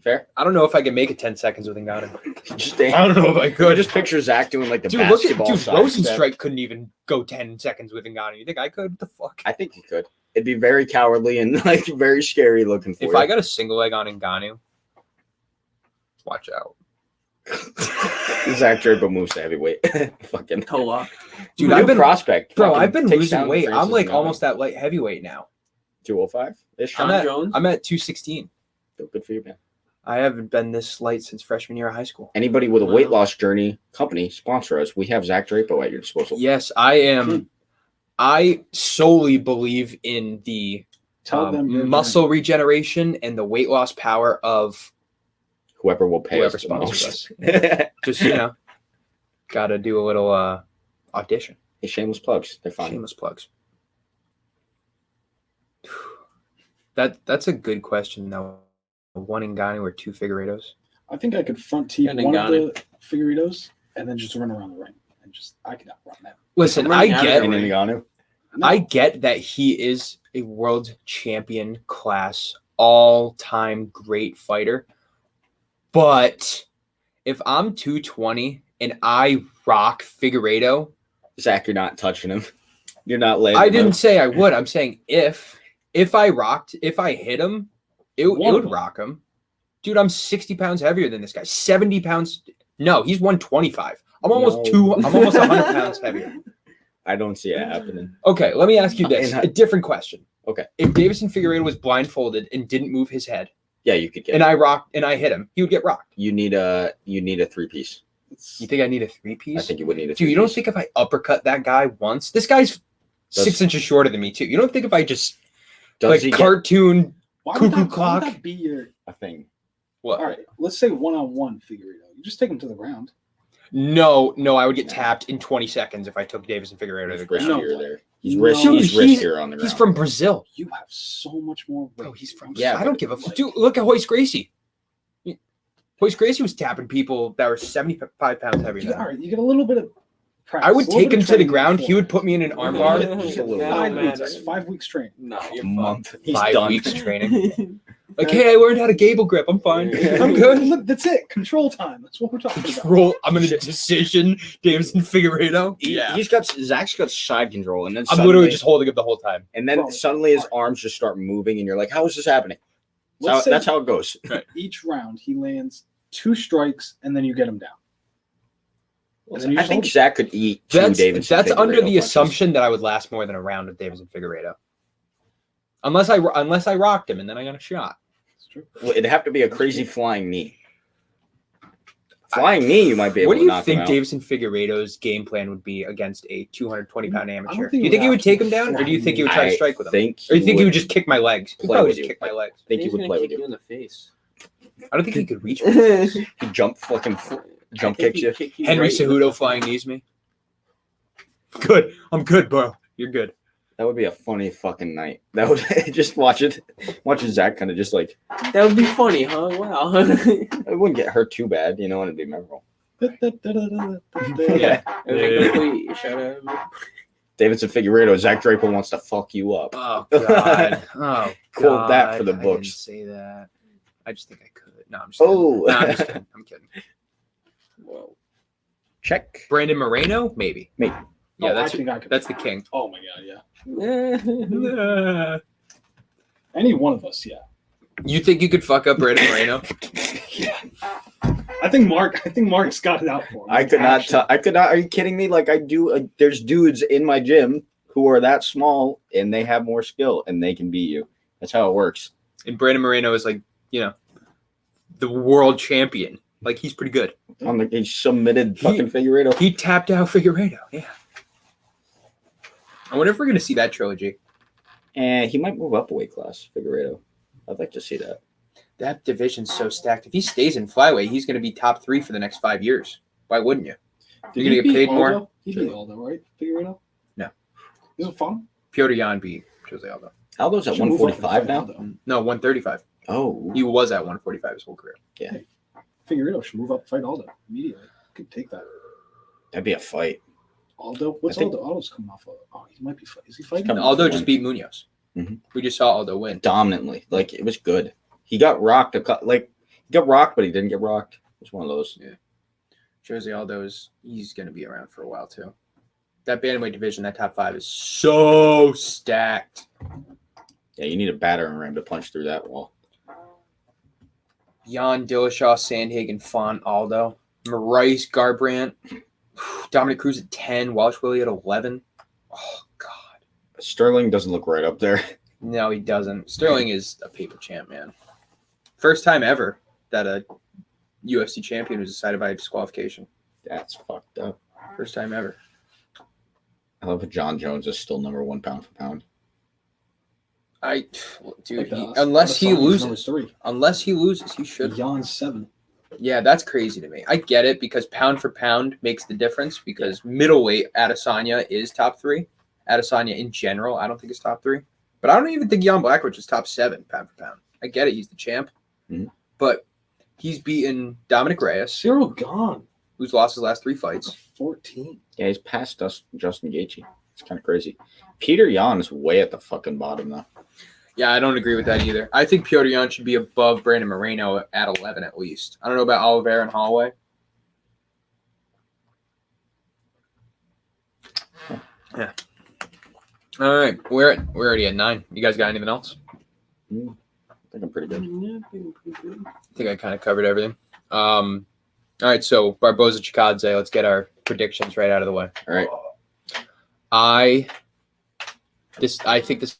Speaker 2: Fair.
Speaker 3: I don't know if I can make it 10 seconds with Ngannou.
Speaker 2: I
Speaker 3: don't know if I could.
Speaker 2: Just picture Zach doing the
Speaker 3: Dude,
Speaker 2: basketball side step.
Speaker 3: Rosenstrike couldn't even go 10 seconds with Ngannou. You think I could? What the fuck?
Speaker 2: I think he could. It'd be very cowardly and very scary looking for
Speaker 3: If
Speaker 2: you.
Speaker 3: I got a single leg on Ngannou, watch out.
Speaker 2: Zach Draper moves to heavyweight. Fucking
Speaker 1: toe lock.
Speaker 3: Dude,
Speaker 2: New
Speaker 3: I've been
Speaker 2: prospect.
Speaker 3: Bro,
Speaker 2: Fucking
Speaker 3: I've been
Speaker 2: takes
Speaker 3: losing
Speaker 2: down
Speaker 3: weight. I'm
Speaker 2: Francis Ngannou.
Speaker 3: almost at light heavyweight now.
Speaker 2: 205 ish.
Speaker 1: John Jones.
Speaker 3: I'm at 216.
Speaker 2: Good for you, man.
Speaker 3: I haven't been this light since freshman year of high school.
Speaker 2: Anybody with a weight loss journey company sponsor us. We have Zach Drapo at your disposal.
Speaker 3: Yes, I am. I solely believe in the
Speaker 4: Tell them your
Speaker 3: muscle regeneration and the weight loss power of
Speaker 2: Whoever will pay
Speaker 3: whoever
Speaker 2: us the
Speaker 3: sponsors
Speaker 2: most.
Speaker 3: us. Just got to do a little audition.
Speaker 2: Hey, shameless plugs. They're fine.
Speaker 3: Shameless plugs. That's a good question though. 1 Ngannou or 2 Figueiredos?
Speaker 4: I think I could front team
Speaker 1: And
Speaker 4: one of
Speaker 1: Ngannou.
Speaker 4: the Figueiredos and then just run around the ring. And I could outrun that.
Speaker 3: Listen,
Speaker 1: Running
Speaker 3: I
Speaker 1: out of
Speaker 3: get
Speaker 1: the
Speaker 2: And
Speaker 1: ring.
Speaker 2: Ngannou.
Speaker 4: No,
Speaker 3: I get that he is a world champion class, all-time great fighter. But if I'm 220 and I rock Figueiredo,
Speaker 2: Zach, you're not touching him. You're not letting
Speaker 3: I
Speaker 2: him
Speaker 3: didn't
Speaker 2: out.
Speaker 3: say I would. I'm saying if I hit him, it would rock him. Dude, I'm 60 pounds heavier than this guy. 70 pounds. No, he's 125. I'm almost
Speaker 2: No.
Speaker 3: I'm almost 100 pounds heavier.
Speaker 2: I don't see it happening.
Speaker 3: Okay, let me ask you this. A different question.
Speaker 2: Okay.
Speaker 3: If Davison Figueiredo was blindfolded and didn't move his head,
Speaker 2: Yeah, you could get
Speaker 3: and
Speaker 2: it.
Speaker 3: I hit him, he would get rocked.
Speaker 2: You need a 3-piece.
Speaker 3: You think I need a
Speaker 2: I
Speaker 3: three-piece?
Speaker 2: think you would need a
Speaker 3: Dude, you don't
Speaker 2: three-piece.
Speaker 3: think if I uppercut that guy once, this guy's
Speaker 2: Does-
Speaker 3: 6 inches shorter than me too. You don't think if I just
Speaker 2: Does he get
Speaker 3: cartoon
Speaker 4: Why
Speaker 3: cuckoo
Speaker 4: would that,
Speaker 3: clock?
Speaker 4: Why would that be your?
Speaker 2: a thing?
Speaker 3: What?
Speaker 4: All right, let's say one-on-one Figueredo. You just take him to the ground.
Speaker 3: No, I would get tapped in 20 seconds if I took Davison Figueroa to the ground.
Speaker 4: No
Speaker 2: Riskier
Speaker 4: way.
Speaker 2: there. He's,
Speaker 4: No.
Speaker 2: risk,
Speaker 3: Dude,
Speaker 2: he's
Speaker 3: he's-
Speaker 2: riskier on the ground.
Speaker 3: He's from Brazil.
Speaker 4: You have so much more weight.
Speaker 3: Bro, he's from.
Speaker 2: Yeah,
Speaker 3: I don't
Speaker 2: but,
Speaker 3: give a fuck.
Speaker 4: like-
Speaker 3: Dude, look at Hoist Gracie. Hoist Gracie was tapping people that were 75 pounds heavier
Speaker 4: You,
Speaker 3: than
Speaker 4: all
Speaker 3: him.
Speaker 4: right, you get a little bit of practice.
Speaker 3: I would
Speaker 4: a little
Speaker 3: take
Speaker 4: bit
Speaker 3: him
Speaker 4: of
Speaker 3: to the
Speaker 4: training
Speaker 3: ground. He would
Speaker 4: before.
Speaker 3: put me in an armbar.
Speaker 2: Just a little bit.
Speaker 4: 5
Speaker 1: man.
Speaker 4: weeks. 5 weeks training.
Speaker 1: No,
Speaker 2: A
Speaker 1: you're
Speaker 2: month. He's
Speaker 3: 5
Speaker 2: done.
Speaker 3: weeks training. Like, hey, I learned how to gable grip. I'm fine. I'm good.
Speaker 4: Look, that's it. Control time. That's what we're talking about.
Speaker 3: Control. I'm gonna decision. Davison Figueredo.
Speaker 2: He's got Zach's got side control, and then
Speaker 3: I'm
Speaker 2: suddenly,
Speaker 3: literally just holding him the whole time.
Speaker 2: and then
Speaker 4: Bro,
Speaker 2: suddenly his
Speaker 4: alright.
Speaker 2: arms just start moving, and you're like, "How is this happening?"
Speaker 4: Let's say
Speaker 2: That's how it goes.
Speaker 4: each round he lands 2 strikes and then you get him down. And then you
Speaker 2: I
Speaker 4: just
Speaker 2: think
Speaker 4: hold-
Speaker 2: Zach could eat two
Speaker 3: That's
Speaker 2: Davidson
Speaker 3: under
Speaker 2: Figueredo
Speaker 3: the
Speaker 2: punches.
Speaker 3: assumption that I would last more than a round with Davison Figueredo. Unless I rocked him and then I got a shot.
Speaker 4: It's true.
Speaker 2: Well, it'd have to be a crazy flying knee. Flying knee, you might be able
Speaker 3: What do
Speaker 2: to
Speaker 3: you
Speaker 2: knock him
Speaker 3: think
Speaker 2: out.
Speaker 3: Davison Figueredo's game plan would be against a 220-pound
Speaker 4: I don't
Speaker 3: amateur?
Speaker 4: think
Speaker 3: Do you think
Speaker 4: he
Speaker 3: he
Speaker 4: would
Speaker 3: would take him
Speaker 4: have
Speaker 3: down, or do you think he would try to
Speaker 2: I
Speaker 3: strike with him?
Speaker 2: think
Speaker 3: Or do you think he would just kick my legs? He'd
Speaker 2: play
Speaker 3: probably
Speaker 2: with
Speaker 3: just
Speaker 2: you.
Speaker 3: kick my legs.
Speaker 2: think he
Speaker 1: He's
Speaker 2: would
Speaker 1: gonna
Speaker 2: play with
Speaker 1: kick
Speaker 2: you.
Speaker 1: in the face.
Speaker 3: I don't think he could reach me.
Speaker 2: He jump fucking jump kicks you.
Speaker 3: Henry Cejudo flying knees me. Good. I'm good, bro. You're good.
Speaker 2: That would be a funny fucking night. That would just watch Zach kind of just like
Speaker 1: That would be funny, huh? Wow.
Speaker 2: it wouldn't get hurt too bad, you know, and it'd be memorable.
Speaker 3: Yeah.
Speaker 1: Wait, shut up.
Speaker 2: Davidson Figueredo, Zach Draper wants to fuck you up.
Speaker 3: Oh god. Oh
Speaker 2: Quote that for the
Speaker 3: I didn't
Speaker 2: books.
Speaker 3: say that. I just think I could. No, I'm just kidding.
Speaker 2: Oh.
Speaker 3: No, I'm just kidding. I'm kidding.
Speaker 1: Whoa.
Speaker 2: Check.
Speaker 3: Brandon Moreno, maybe.
Speaker 2: Maybe.
Speaker 3: Yeah,
Speaker 4: I
Speaker 3: that's
Speaker 4: think I could.
Speaker 3: the king.
Speaker 4: Oh my god, yeah.
Speaker 1: Eh.
Speaker 4: Any one of us, yeah.
Speaker 3: You think you could fuck up Brandon Moreno?
Speaker 4: I think Mark's got it out for him.
Speaker 2: I could not.
Speaker 4: Action.
Speaker 2: I could not. Are you kidding me? Like I do. There's dudes in my gym who are that small and they have more skill and they can beat you. That's how it works.
Speaker 3: And Brandon Moreno is like, the world champion. Like he's pretty good.
Speaker 2: He submitted fucking Figueredo.
Speaker 3: He tapped out Figueredo. Yeah. I wonder if we're gonna see that trilogy.
Speaker 2: And he might move up a weight class, Figueredo. I'd like to see that.
Speaker 3: That division's so stacked. If he stays in flyweight, he's gonna be top 3 for the next 5 years. Why wouldn't you? You're gonna
Speaker 4: He
Speaker 3: get
Speaker 4: beat
Speaker 3: paid more.
Speaker 4: Aldo? He beat Aldo, right? Figueredo?
Speaker 3: No.
Speaker 4: Is it fun?
Speaker 3: Piotr Jan beat Jose Aldo.
Speaker 2: Aldo's at
Speaker 4: Should move up and
Speaker 2: 145
Speaker 4: fight
Speaker 2: now.
Speaker 4: Aldo.
Speaker 3: No, 135.
Speaker 2: Oh,
Speaker 3: He was at 145 his whole career.
Speaker 4: Figueredo should move up and fight Aldo immediately. Could take that.
Speaker 2: that'd be a fight.
Speaker 4: Aldo? What's
Speaker 2: I think-
Speaker 4: Aldo? Aldo's coming off of. Oh, he might be. Is he fighting?
Speaker 2: coming
Speaker 3: Aldo
Speaker 2: off
Speaker 3: just
Speaker 2: one.
Speaker 3: beat Munoz.
Speaker 2: Mhm.
Speaker 3: We just saw Aldo win.
Speaker 2: Dominantly. Like it was good. He got rocked. He got rocked, but he didn't get rocked. It was one of those.
Speaker 3: Jose Aldo he's gonna be around for a while too. That bantamweight division, that top 5 is so stacked.
Speaker 2: Yeah, you need a battering ram to punch through that wall.
Speaker 3: Jan Dillashaw, Sandhagen, Font, Aldo, Maurice Garbrandt, Dominic Cruz at 10, Walsh Willie at 11. Oh God,
Speaker 2: Sterling doesn't look right up there.
Speaker 3: no, he doesn't. Sterling is a paper champ, man. First time ever that a UFC champion was decided by disqualification.
Speaker 2: That's fucked up.
Speaker 3: First time ever.
Speaker 2: I love that John Jones is still number 1 pound for pound.
Speaker 3: Dude,
Speaker 4: Like
Speaker 3: unless he
Speaker 4: Adesanya's
Speaker 3: loses,
Speaker 4: number 3.
Speaker 3: he should.
Speaker 4: Jan's 7.
Speaker 3: Yeah, that's crazy to me. I get it because pound for pound makes the difference because middleweight Adesanya is top 3. Adesanya in general, I don't think is top 3. But I don't even think Jan Blachowicz is top 7 pound for pound. I get it. He's the champ.
Speaker 2: Mhm.
Speaker 3: But he's beaten Dominic Reyes,
Speaker 4: Cyril gone.
Speaker 3: who's lost his last 3 fights.
Speaker 4: 14.
Speaker 2: Yeah, he's past us, Justin Gaethje. It's kind of crazy. Peter Yan is way at the fucking bottom though.
Speaker 3: Yeah, I don't agree with that either. I think Piotr Jan should be above Brandon Moreno at 11 at least. I don't know about Oliveira and Holloway. Yeah. All right, we're already at 9. You guys got anything else?
Speaker 2: I think I'm pretty good.
Speaker 3: I think I kind of covered everything. All right, so Barboza Chikadze, let's get our predictions right out of the way.
Speaker 2: All right.
Speaker 3: I think this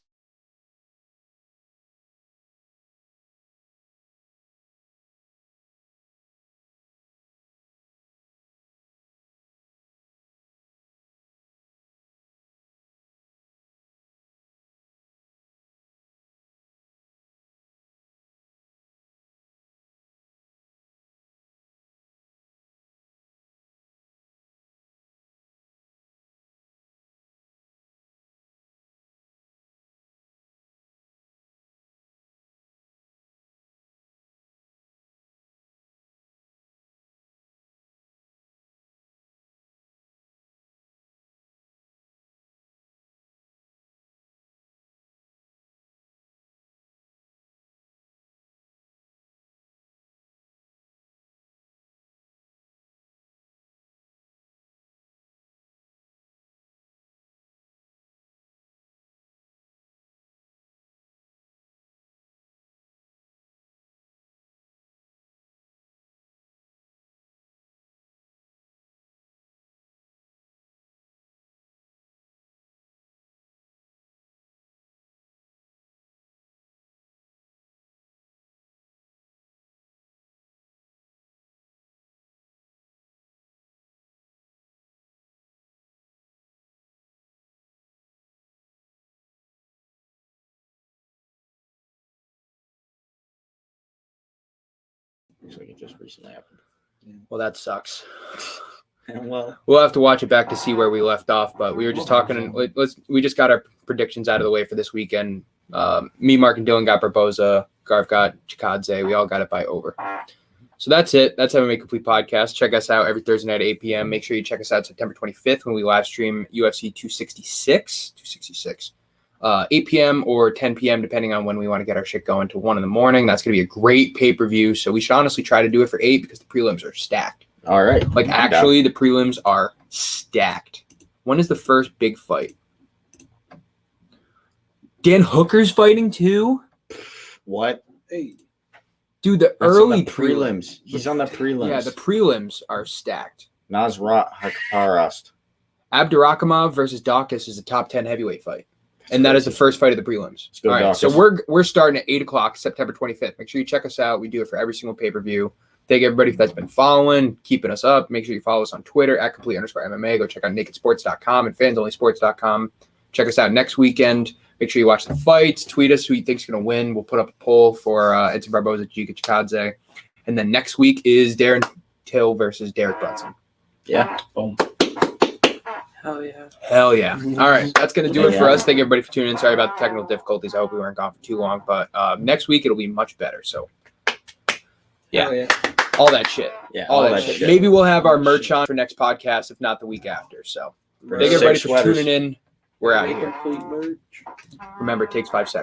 Speaker 2: Looks like it just recently happened.
Speaker 3: Well, that sucks.
Speaker 2: Well,
Speaker 3: We'll have to watch it back to see where we left off, but we were just talking. We just got our predictions out of the way for this weekend. Me, Mark, and Dylan got Barboza. Garv got Chikadze. We all got it by over. So that's it. That's MMA Complete Podcast. Check us out every Thursday night at 8 p.m. Make sure you check us out September 25th when we live stream UFC 266, 8 p.m. or 10 p.m. depending on when we want to get our shit going to 1 in the morning. That's going to be a great pay-per-view. So we should honestly try to do it for 8 because the prelims are stacked.
Speaker 2: all right.
Speaker 3: Like, actually, the prelims are stacked. When is the first big fight? Dan Hooker's fighting too?
Speaker 2: What?
Speaker 4: Hey,
Speaker 3: Dude, the
Speaker 2: That's on
Speaker 3: early
Speaker 2: the prelims. He's on the prelims.
Speaker 3: Yeah, the prelims are stacked.
Speaker 2: Nasrat Haqparast.
Speaker 3: Abdurakhimov versus Dawkins is a top 10 heavyweight fight. And that is the first fight of the prelims.
Speaker 2: Let's go,
Speaker 3: All right,
Speaker 2: Dawkins.
Speaker 3: so we're starting at 8 o'clock, September 25th. Make sure you check us out. We do it for every single pay-per-view. Thank everybody that's been following, keeping us up. Make sure you follow us on Twitter at complete_MMA. Go check out nakedsports.com and fansonlysports.com. Check us out next weekend. Make sure you watch the fights. Tweet us who you think's going to win. We'll put up a poll for Edson Barboza, Giga Chikadze. And then next week is Darren Till versus Derek Brunson.
Speaker 2: Yeah.
Speaker 4: boom.
Speaker 1: Hell yeah.
Speaker 3: Hell yeah. All right. That's going to do it for
Speaker 2: Yeah.
Speaker 3: us. Thank everybody for tuning in. Sorry about the technical difficulties. I hope we weren't gone for too long. But next week, it'll be much better. So, yeah.
Speaker 1: Hell yeah.
Speaker 3: All that shit.
Speaker 2: Yeah.
Speaker 3: All that shit. Maybe we'll have our merch on for next podcast, if not the week after. So,
Speaker 2: For
Speaker 3: thank
Speaker 2: six
Speaker 3: everybody for
Speaker 2: sweaters.
Speaker 3: tuning in. We're out of here.
Speaker 1: Complete merch.
Speaker 3: Remember, it takes 5 seconds.